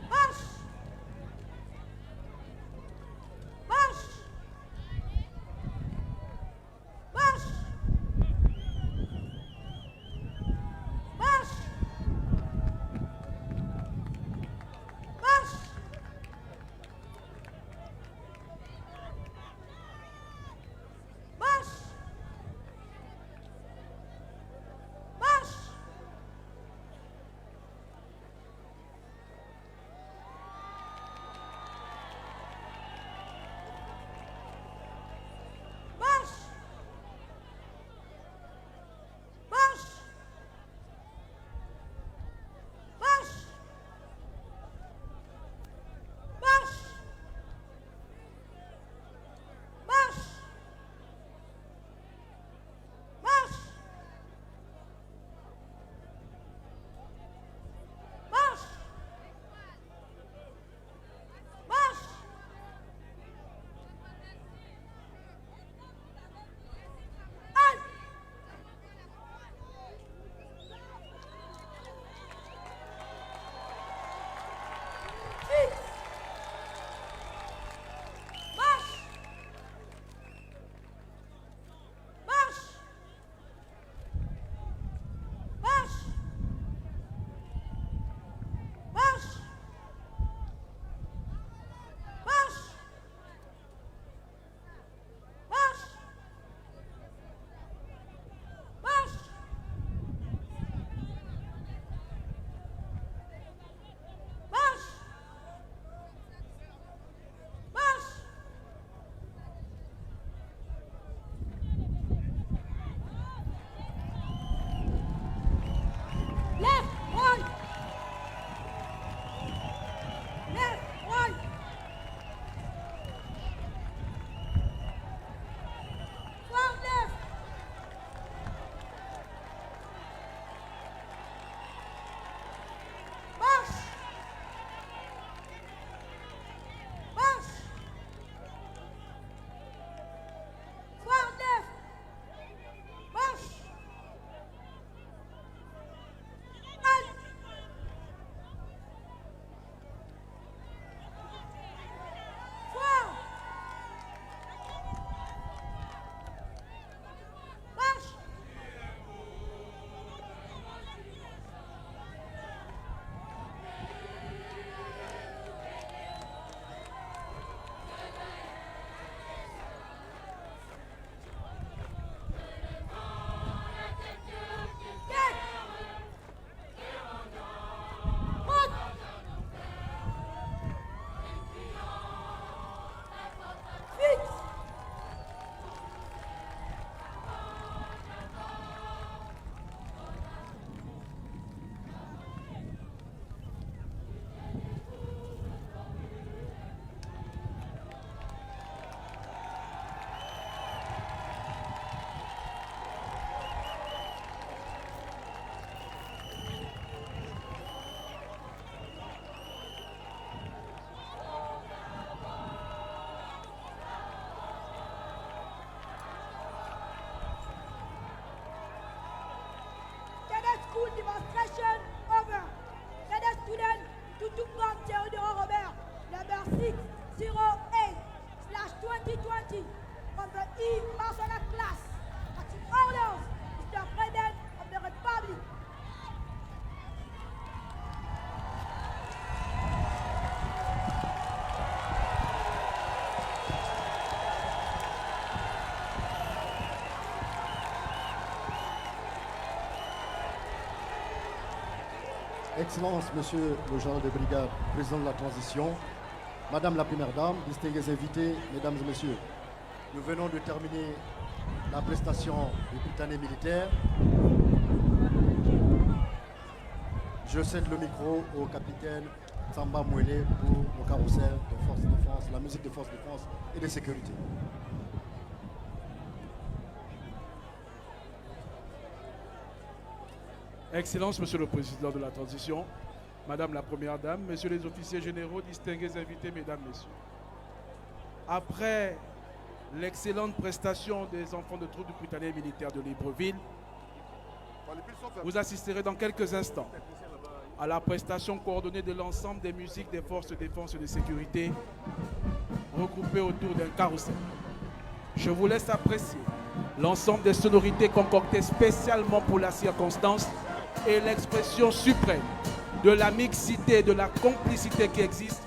March! March! March! March! March! March! March! March! March! March! March! March! March! March! Halt! Fix! March! March! March! March! March! March! March! March! March! Left, right! Left, right! Forward, left! March! March! Forward, left! March! Halt! Forward! March! Get! One! Fix! School demonstration over. Cadet student Tutungam Theodore Robert, number 608/2020, from the Eve Marcella class at the orders of the President of the Republic. Excellence, Monsieur le général de brigade, président de la transition, Madame la Première Dame, distingués invités, Mesdames et Messieurs, nous venons de terminer la prestation du Prytanée militaire. Je cède le micro au capitaine Samba Mouélé pour le carrousel de forces de défense, la musique de forces de défense et de sécurité. Excellence, Monsieur le Président de la Transition, Madame la Première Dame, Messieurs les officiers généraux, distingués invités, Mesdames, Messieurs. Après l'excellente prestation des enfants de troupes du Prytanée militaire de Libreville, vous assisterez dans quelques instants à la prestation coordonnée de l'ensemble des musiques des forces de défense et de sécurité regroupées autour d'un carrousel. Je vous laisse apprécier l'ensemble des sonorités concoctées spécialement pour la circonstance et l'expression suprême de la mixité et de la complicité qui existe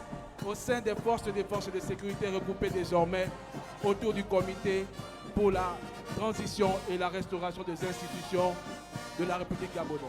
au sein des forces de défense et de sécurité regroupées désormais autour du comité pour la transition et la restauration des institutions de la République gabonaise.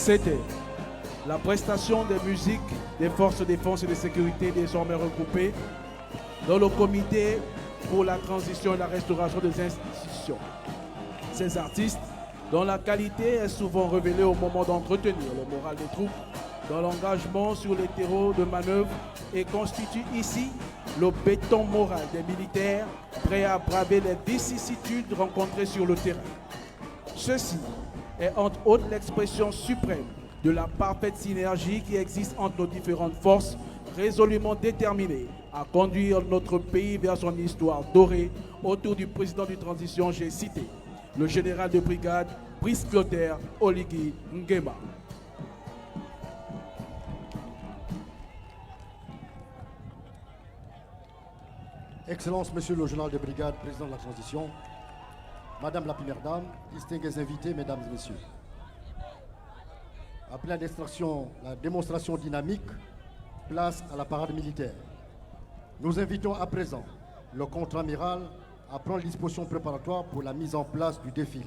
C'était la prestation des musiques des forces de défense et de sécurité désormais regroupées dans le comité pour la transition et la restauration des institutions. Ces artistes, dont la qualité est souvent révélée au moment d'entretenir le moral des troupes dans l'engagement sur les terreaux de manœuvre et constituent ici le béton moral des militaires prêts à braver les vicissitudes rencontrées sur le terrain. Ceci est entre autres l'expression suprême de la parfaite synergie qui existe entre nos différentes forces résolument déterminées à conduire notre pays vers son histoire dorée autour du président de transition j'ai cité, le général de brigade Brice Clotaire Oligui Nguema. Excellence, Monsieur le général de brigade, président de la transition, Madame la Première Dame, distingués invités, Mesdames et Messieurs. Après la démonstration dynamique, place à la parade militaire. Nous invitons à présent le contre-amiral à prendre les dispositions préparatoires pour la mise en place du défilé.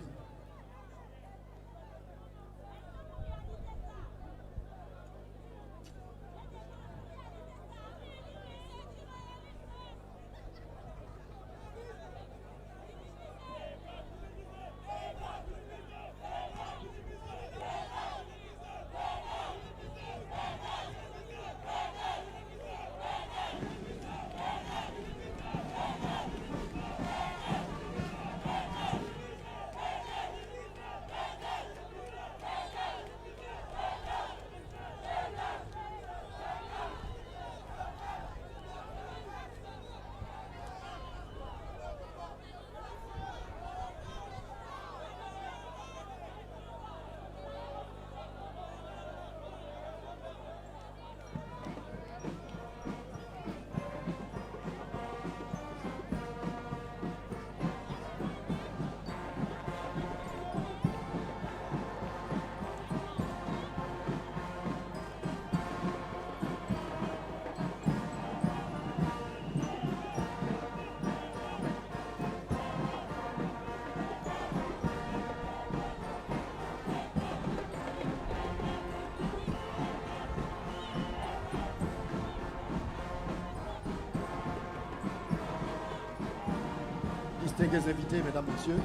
Distingués invités, Mesdames, Messieurs,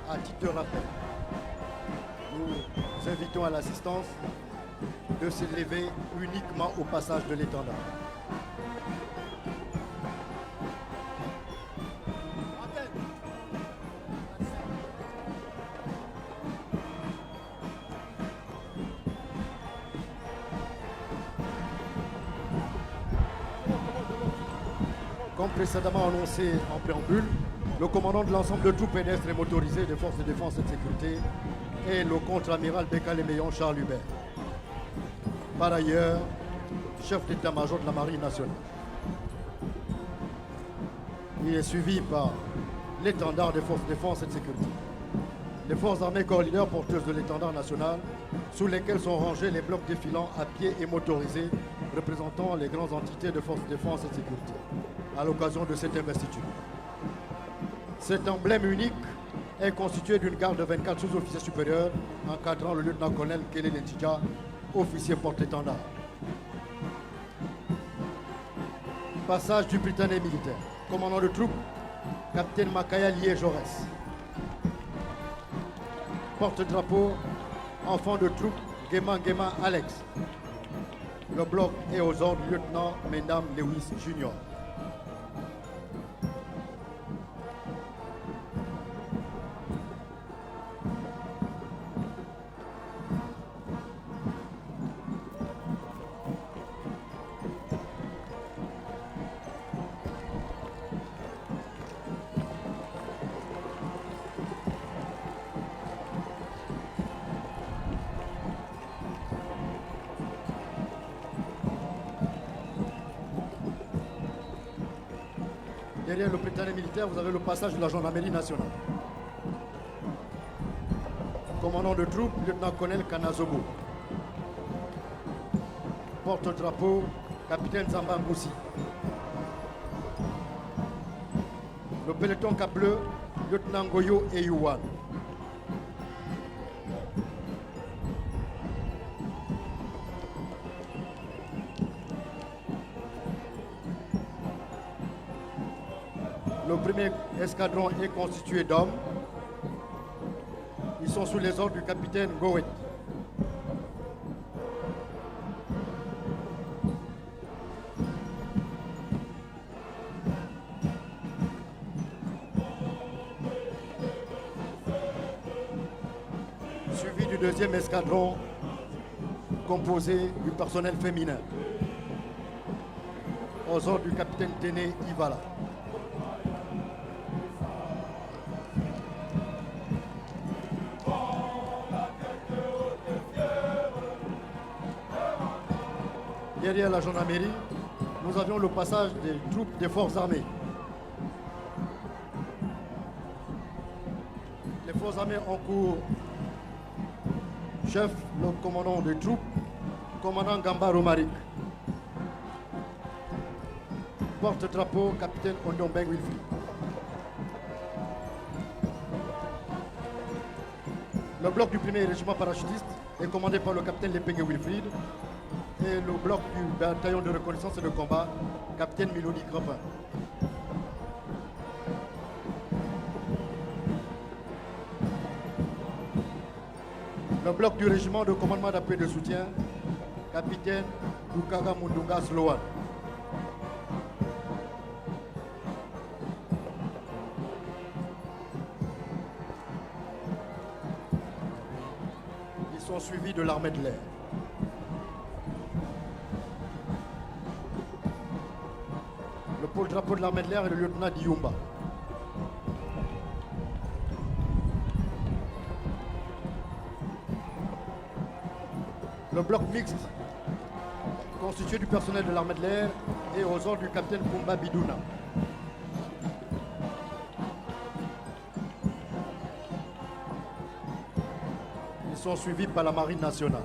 à titre de rappel, nous invitons à l'assistance de s'élever uniquement au passage de l'étendard. Comme précédemment annoncé en préambule, le commandant de l'ensemble de troupes pédestres et motorisées des forces de défense et de sécurité est le contre-amiral Bécaléméon Charles Hubert. Par ailleurs, chef d'état-major de la Marine nationale. Il est suivi par l'étendard des forces de défense et de sécurité. Les forces armées corps-leaders porteuses de l'étendard national, sous lesquelles sont rangés les blocs défilants à pied et motorisés représentant les grandes entités de forces de défense et de sécurité à l'occasion de cette investiture. Cet emblème unique est constitué d'une garde de 24 sous-officiers supérieurs encadrant le lieutenant-colonel Kélé Lentidja, officier porte-étendard. Passage du Britannique militaire. Commandant de troupes, capitaine Makaya Lié Jaurès. Porte-drapeau, enfant de troupe, Guéma Alex. Le bloc est aux ordres du lieutenant Mendam Lewis Junior. Derrière le Britannique militaire, vous avez le passage de la gendarmerie nationale. Commandant de troupes, lieutenant-colonel Kanazobo. Porte-drapeau, capitaine Zamba Moussi. Le peloton Cap Bleu, lieutenant Goyo Eyouan. Le premier escadron est constitué d'hommes. Ils sont sous les ordres du capitaine Gowet. Suivi du deuxième escadron composé du personnel féminin aux ordres du capitaine Téné Ivala. Derrière la gendarmerie, nous avions le passage des troupes des forces armées. Les forces armées en cours, chef, le commandant des troupes, commandant Gamba Romaric. Porte-drapeau, capitaine Ondombeng Wilfried. Le bloc du 1er régiment parachutiste est commandé par le capitaine Lepenge Wilfried et le bloc du bataillon de reconnaissance et de combat, capitaine Miloni Crepin. Le bloc du régiment de commandement d'appui et de soutien, capitaine Lukaga Mundunga Sloan. Ils sont suivis de l'armée de l'air. Le pôle-drapeau de l'armée de l'air est le lieutenant Diyumba. Le bloc mixte, constitué du personnel de l'armée de l'air et aux ordres du capitaine Kumba Bidouna. Ils sont suivis par la marine nationale.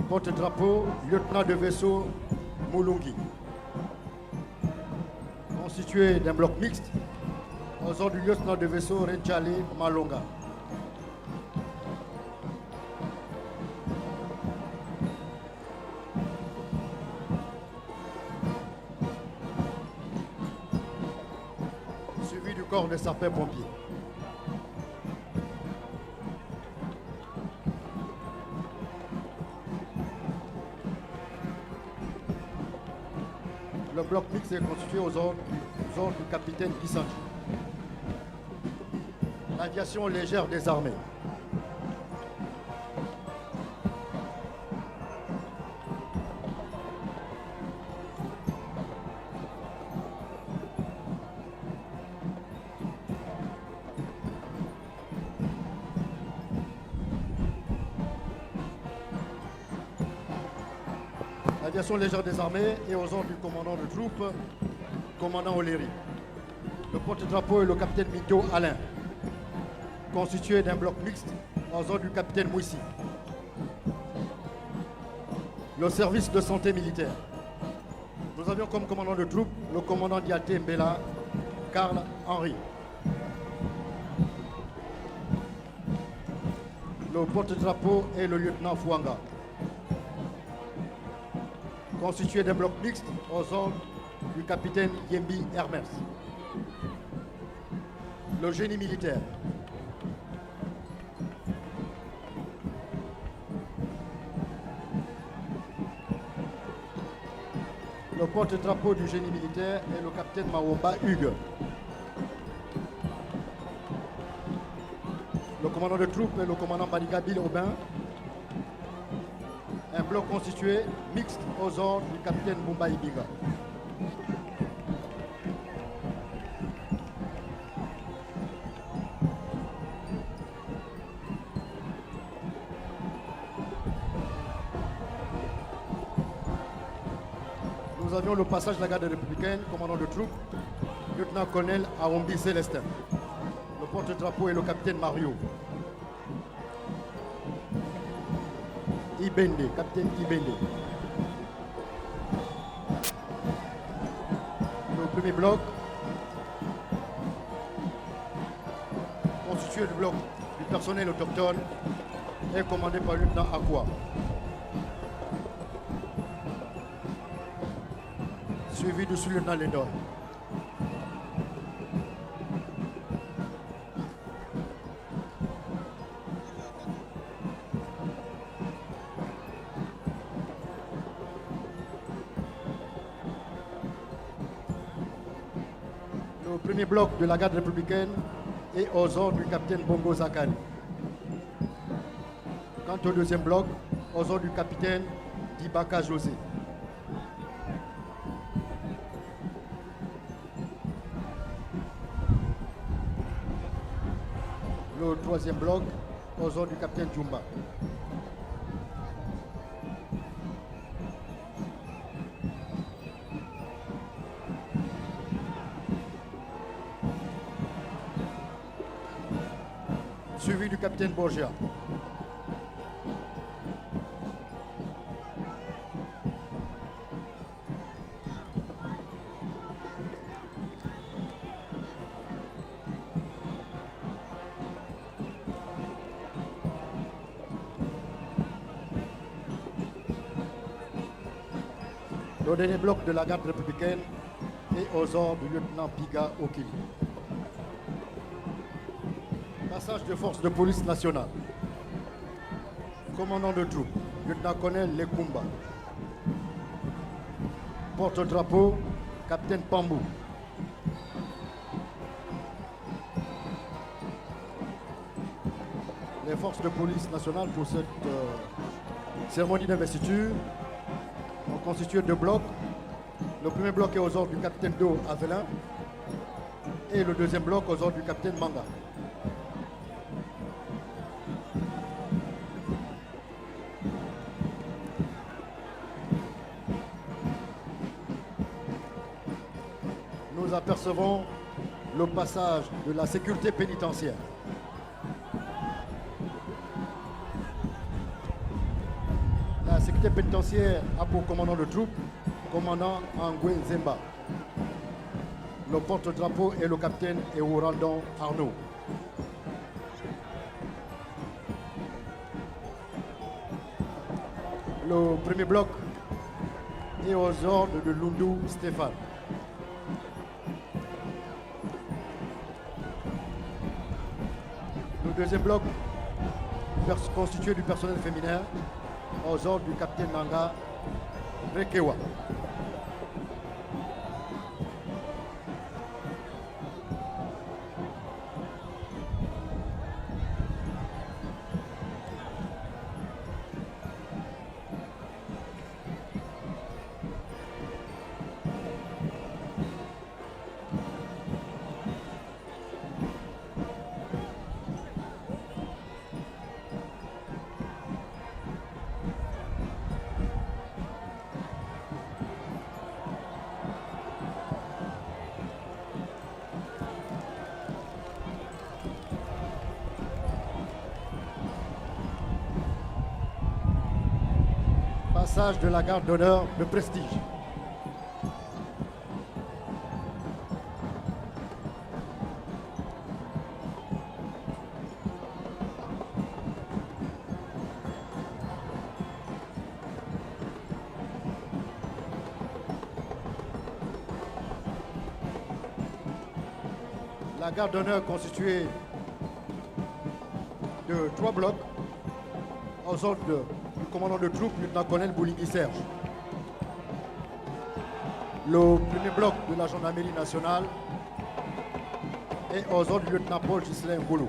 Porte-drapeau, lieutenant de vaisseau Moulungi. Constitué d'un bloc mixte aux ordres du lieutenant de vaisseau Renchale Malonga. Suivi du corps des sapeurs-pompiers. Le bloc mixte est constitué aux ordres du capitaine Kissanji. L'aviation légère des armées. L'aviation légère des armées et aux ordres du commandant de troupes, commandant Oleri. Le porte-drapeau est le capitaine Mito Alain, constitué d'un bloc mixte aux ordres du capitaine Mouissi. Le service de santé militaire. Nous avions comme commandant de troupes le commandant Diaté Mbela, Karl Henry. Le porte-drapeau est le lieutenant Fouanga, constitué d'un bloc mixte aux ordres du capitaine Yembi Hermès. Le génie militaire. Le porte-drapeau du génie militaire est le capitaine Mawomba Hugues. Le commandant de troupes est le commandant Badigabil Aubin. Un bloc constitué mixte aux ordres du capitaine Mumba Ibiga. Nous avions le passage de la garde républicaine, commandant de troupes, lieutenant-colonel Arombi Célestin. Le porte-drapeau est le capitaine Mario. Ibende, capitaine Ibende. Le premier bloc, constitué du bloc du personnel autochtone, est commandé par le lieutenant Aqua. Suivi du sous-lieutenant Lendon. premier bloc de la garde républicaine est aux ordres du capitaine Bongo Zakari. Quant au deuxième bloc, aux ordres du capitaine Dibaka José. Le troisième bloc, aux ordres du capitaine Djumba. Suivi du capitaine Borgia. Le dernier bloc de la garde républicaine est aux ordres du lieutenant Piga Okili. Passage de force de police nationale. Commandant de troupes, lieutenant-colonel Lekumba. Porte-drapeau, capitaine Pambou. Les forces de police nationale pour cette cérémonie d'investiture ont constitué deux blocs. Le premier bloc est aux ordres du capitaine Do Avelin et le deuxième bloc aux ordres du capitaine Manga. Nous apercevons le passage de la sécurité pénitentiaire. La sécurité pénitentiaire a pour commandant de troupes, commandant Angwe Zemba. Le porte-drapeau est le capitaine Eourandon Arnaud. Le premier bloc est aux ordres de Lundu Stéphane. Le deuxième bloc, constitué du personnel féminin, aux ordres du capitaine Nanga Rekewa. Passage de la garde d'honneur de prestige. La garde d'honneur constituée de 3 blocs aux ordres du commandant de troupes, lieutenant-colonel Boulingui Serge. Le premier bloc de la gendarmerie nationale est aux ordres du lieutenant Paul Ghislain Goulou.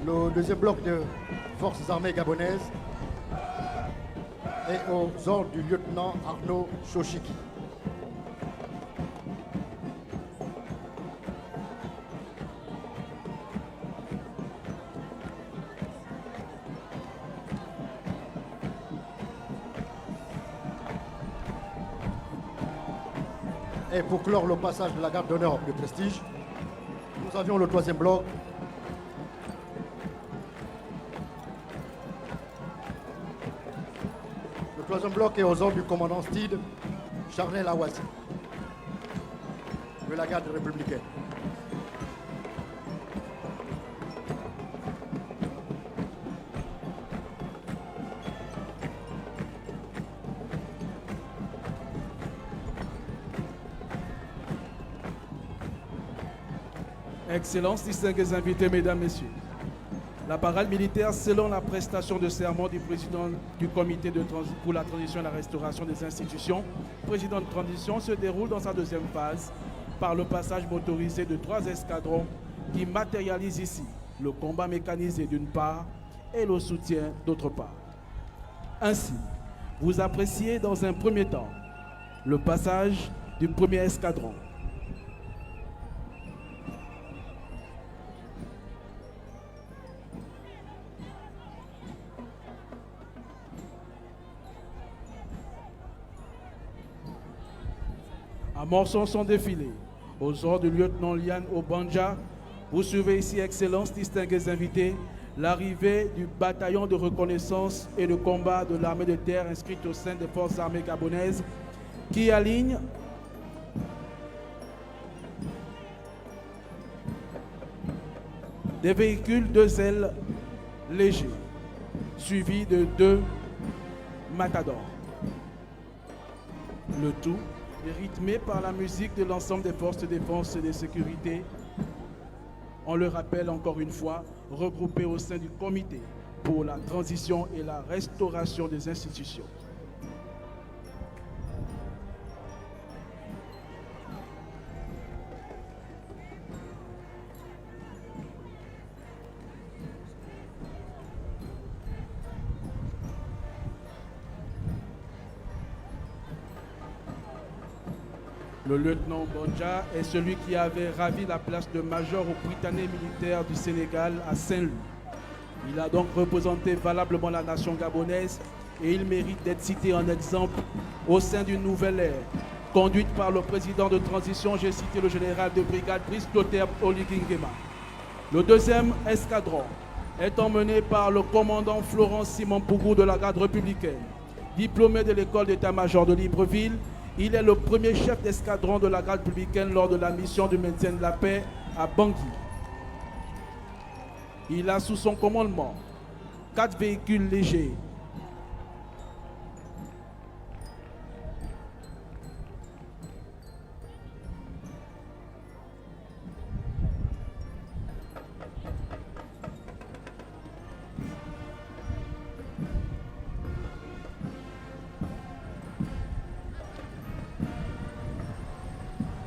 Le deuxième bloc de forces armées gabonaises est aux ordres du lieutenant Arnaud Chochiki. Et pour clore le passage de la garde d'honneur de prestige, nous avions le troisième bloc. Le troisième bloc est aux ordres du commandant Stide, Charnel Awasi, de la garde républicaine. Excellences, distingués invités, Mesdames, Messieurs. La parade militaire, selon la prestation de serment du président du comité pour la transition et la restauration des institutions, président de transition, se déroule dans sa deuxième phase par le passage motorisé de 3 escadrons qui matérialisent ici le combat mécanisé d'une part et le soutien d'autre part. Ainsi, vous appréciez dans un premier temps le passage du premier escadron. Amorçons son défilé. Aux ordres du lieutenant Liane Obanja, vous suivez ici, Excellences, distingués invités, l'arrivée du bataillon de reconnaissance et de combat de l'armée de terre inscrite au sein des forces armées gabonaises qui aligne des véhicules 2 ailes légers, suivis de 2 matadors. Le tout est rythmé par la musique de l'ensemble des forces de défense et de sécurité. On le rappelle encore une fois, regroupés au sein du comité pour la transition et la restauration des institutions. Le lieutenant Bonja est celui qui avait ravi la place de major au Britannique militaire du Sénégal à Saint-Louis. Il a donc représenté valablement la nation gabonaise et il mérite d'être cité en exemple au sein d'une nouvelle ère, conduite par le président de transition, j'ai cité le général de brigade Brice Clotaire Oligingema. Le deuxième escadron est emmené par le commandant Florent Simon Pougou de la garde républicaine. Diplômé de l'école d'état-major de Libreville, il est le premier chef d'escadron de la garde républicaine lors de la mission de maintien de la paix à Bangui. Il a sous son commandement 4 véhicules légers.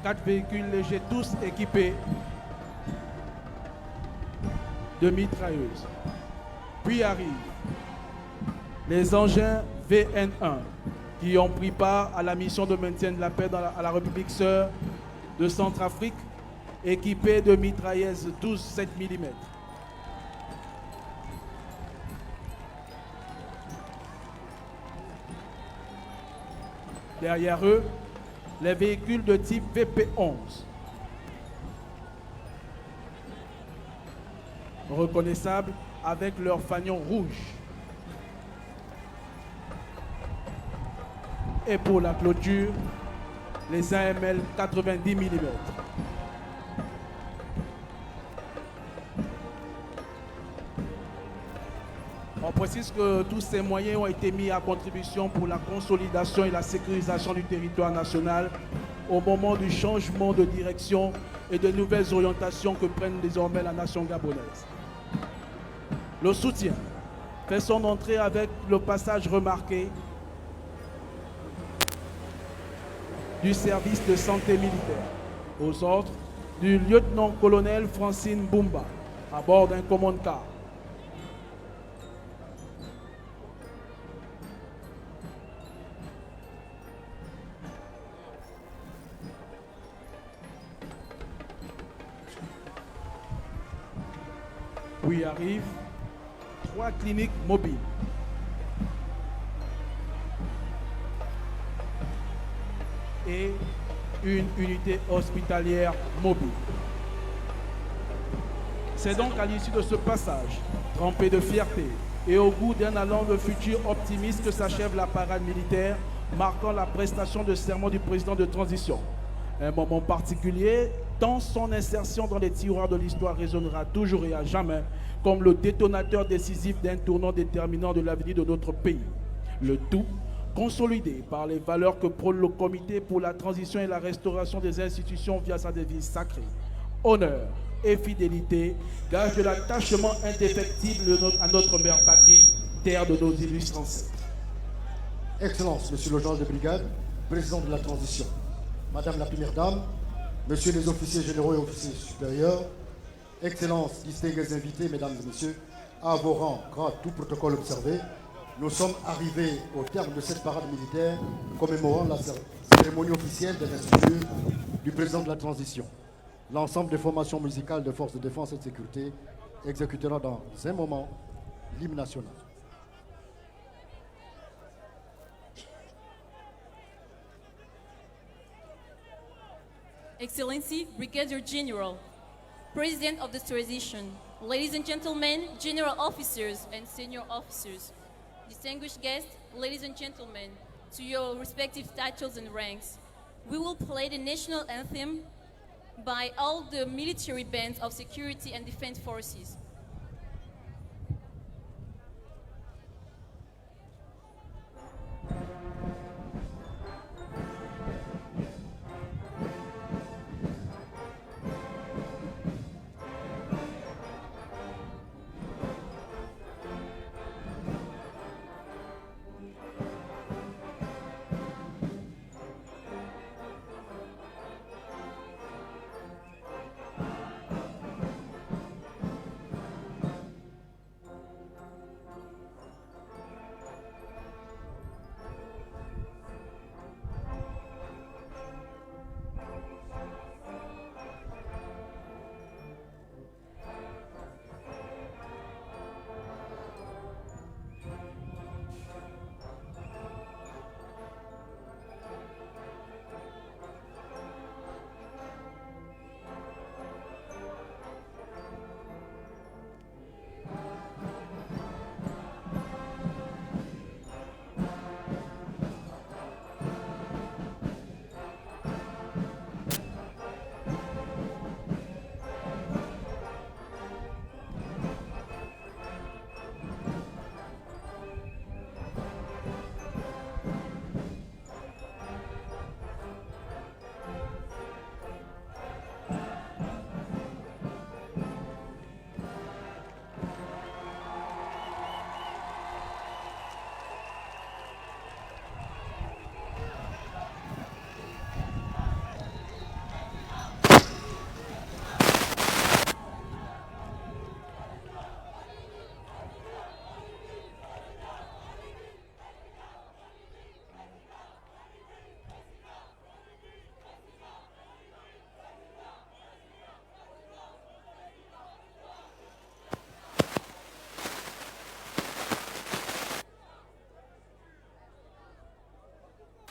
Quatre véhicules légers, tous équipés de mitrailleuses. Puis arrivent les engins VN1 qui ont pris part à la mission de maintien de la paix à la République sœur de Centrafrique, équipés de mitrailleuses 12-7 mm. Derrière eux, les véhicules de type VP11. Reconnaissables avec leur fanion rouge. Et pour la clôture, les AML 90 mm. On précise que tous ces moyens ont été mis à contribution pour la consolidation et la sécurisation du territoire national au moment du changement de direction et de nouvelles orientations que prennent désormais la nation gabonaise. Le soutien fait son entrée avec le passage remarqué du service de santé militaire aux ordres du lieutenant-colonel Francine Bumba à bord d'un commande-car. Puis arrivent 3 cliniques mobiles. Et une unité hospitalière mobile. C'est donc à l'issue de ce passage, trempé de fierté et au goût d'un allant de futur optimiste que s'achève la parade militaire, marquant la prestation de serment du président de transition. Un moment particulier, tant son insertion dans les tiroirs de l'histoire résonnera toujours et à jamais comme le détonateur décisif d'un tournant déterminant de l'avenir de notre pays. Le tout consolidé par les valeurs que prône le comité pour la transition et la restauration des institutions via sa devise sacrée. honneur et fidélité, gage de l'attachement indéfectible à notre mère patrie, terre de nos illustres ancêtres. Excellence, Monsieur le général de brigade, président de la transition, Madame la Première Dame, Messieurs les officiers généraux et officiers supérieurs, Excellences, distingués invités, Mesdames et Messieurs, à vos rangs, grades, tout protocole observé, nous sommes arrivés au terme de cette parade militaire commémorant la cérémonie officielle d'investiture du président de la transition. L'ensemble des formations musicales de forces de défense et de sécurité exécutera dans un moment l'hymne national. Excellency, Brigadier General, President of the Transition, ladies and gentlemen, general officers and senior officers, distinguished guests, ladies and gentlemen, to your respective titles and ranks, we will play the national anthem by all the military bands of security and defense forces.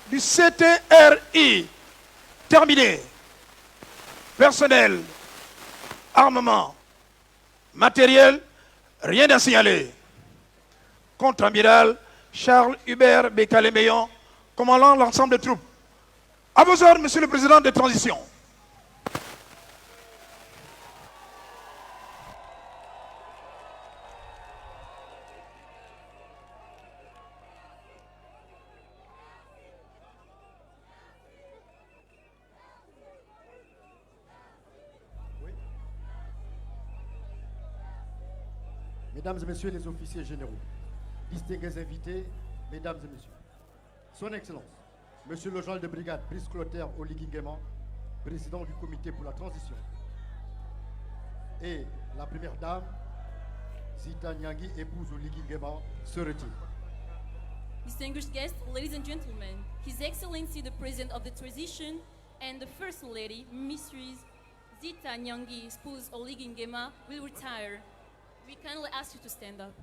Du CTRI, terminé. Personnel, armement, matériel, rien à signaler. Contre-amiral Charles Hubert Bécalé-Meillon, commandant l'ensemble des troupes. À vos ordres, Monsieur le Président de transition. Mesdames et Messieurs les officiers généraux, distingués invités, Mesdames et Messieurs, Son Excellence, Monsieur le général de brigade Brice Clotaire Oligui Nguema, président du comité pour la transition, et la Première Dame, Zita Nyangi, épouse Oligui Nguema, se retire. Distinguished guests, ladies and gentlemen, His Excellency the President of the Transition and the First Lady, Mrs. Zita Nyangi, spouse Oligui Nguema, will retire. We kindly ask you to stand up.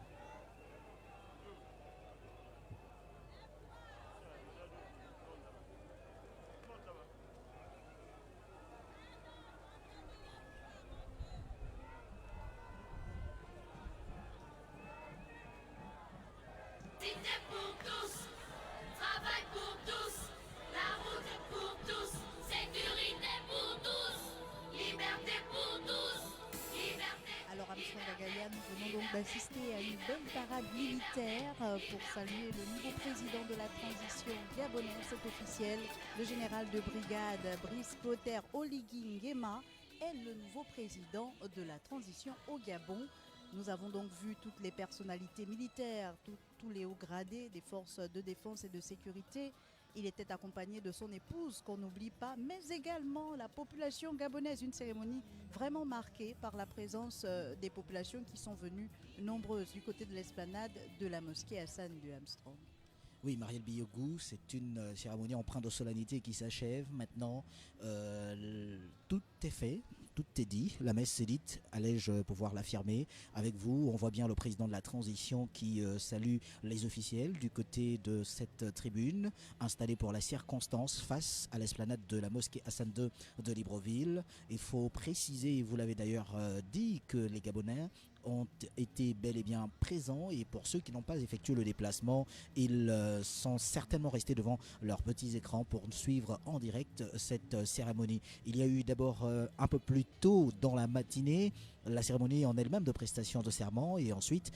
Cité pour tous, travail pour tous, la route pour tous, sécurité pour tous, liberté pour tous, liberté. Alors Armstrong Agalia, nous venons donc d'assister à une belle parade militaire pour saluer le nouveau président de la transition gabonais, c'est officiel, le général de brigade Brice Clotaire Oligui Nguema, est le nouveau président de la transition au Gabon. Nous avons donc vu toutes les personnalités militaires, tous les hauts gradés des forces de défense et de sécurité. Il était accompagné de son épouse, qu'on n'oublie pas, mais également la population gabonaise. Une cérémonie vraiment marquée par la présence des populations qui sont venues nombreuses du côté de l'esplanade de la mosquée Hassan du Armstrong. Oui, Marielle Biogou, c'est une cérémonie empreinte de solennité qui s'achève. Maintenant, tout est fait, tout est dit. La messe est dite, allais-je pouvoir l'affirmer. Avec vous, on voit bien le président de la transition qui salue les officiels du côté de cette tribune, installée pour la circonstance face à l'esplanade de la mosquée Hassan II de Libreville. Il faut préciser, et vous l'avez d'ailleurs dit, que les Gabonais ont été bel et bien présents, et pour ceux qui n'ont pas effectué le déplacement, ils sont certainement restés devant leurs petits écrans pour suivre en direct cette cérémonie. Il y a eu d'abord un peu plus tôt dans la matinée la cérémonie en elle-même de prestation de serment, et ensuite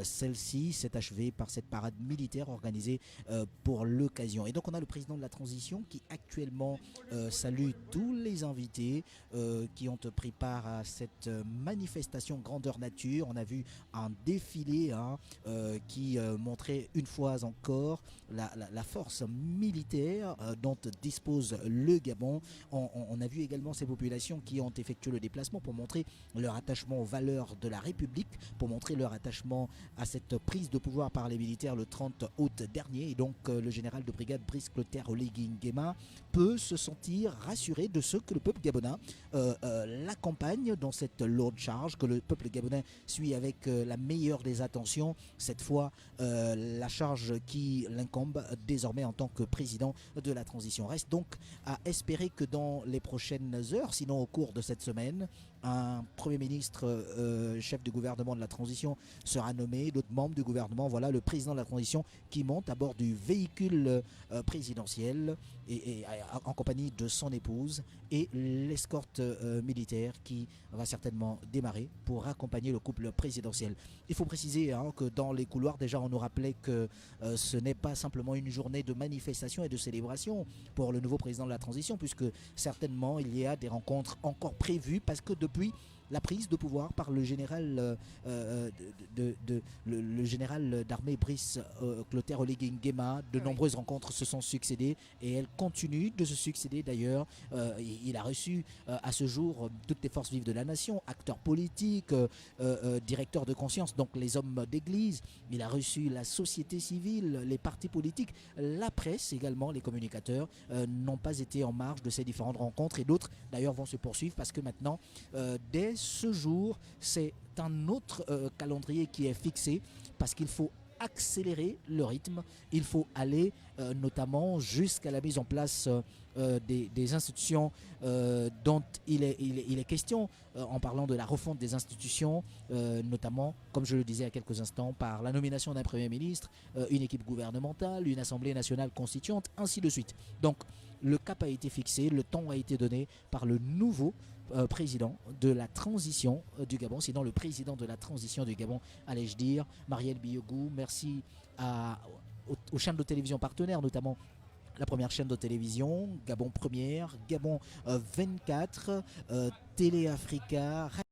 celle-ci s'est achevée par cette parade militaire organisée pour l'occasion. Et donc on a le président de la transition qui actuellement salue tous les invités qui ont pris part à cette manifestation grandeur nature. On a vu un défilé qui montrait une fois encore la force militaire dont dispose le Gabon. On a vu également ces populations qui ont effectué le déplacement pour montrer leur attachement aux valeurs de la République, pour montrer leur attachement à cette prise de pouvoir par les militaires le 30 août dernier. Et donc le général de brigade Brice Clotaire Oligui Nguema peut se sentir rassuré de ce que le peuple gabonais l'accompagne dans cette lourde charge, que le peuple gabonais suit avec la meilleure des attentions, cette fois la charge qui l'incombe désormais en tant que président de la transition. Reste donc à espérer que dans les prochaines heures, sinon au cours de cette semaine, un Premier ministre, chef du gouvernement de la transition sera nommé, d'autres membres du gouvernement. Voilà le président de la transition qui monte à bord du véhicule présidentiel et en compagnie de son épouse, et l'escorte militaire qui va certainement démarrer pour accompagner le couple présidentiel. Il faut préciser que dans les couloirs, déjà on nous rappelait que ce n'est pas simplement une journée de manifestation et de célébration pour le nouveau président de la transition, puisque certainement il y a des rencontres encore prévues, parce que depuis la prise de pouvoir par le général le général d'armée Brice Clotaire Oligui Nguema, de nombreuses rencontres se sont succédées, et elles continuent de se succéder d'ailleurs. Il a reçu à ce jour toutes les forces vives de la nation, acteurs politiques, directeurs de conscience, donc les hommes d'église. Il a reçu la société civile, les partis politiques, la presse également, les communicateurs n'ont pas été en marge de ces différentes rencontres, et d'autres d'ailleurs vont se poursuivre, parce que maintenant dès ce jour, c'est un autre calendrier qui est fixé, parce qu'il faut accélérer le rythme. Il faut aller notamment jusqu'à la mise en place des institutions dont il est question en parlant de la refonte des institutions, notamment, comme je le disais à quelques instants, par la nomination d'un Premier ministre, une équipe gouvernementale, une Assemblée nationale constituante, ainsi de suite. Donc le cap a été fixé, le temps a été donné par le nouveau président de la transition du Gabon, sinon le président de la transition du Gabon, allais-je dire. Marielle Biogou, merci aux chaînes de télévision partenaires, notamment la première chaîne de télévision, Gabon Première, Gabon 24, Télé Africa,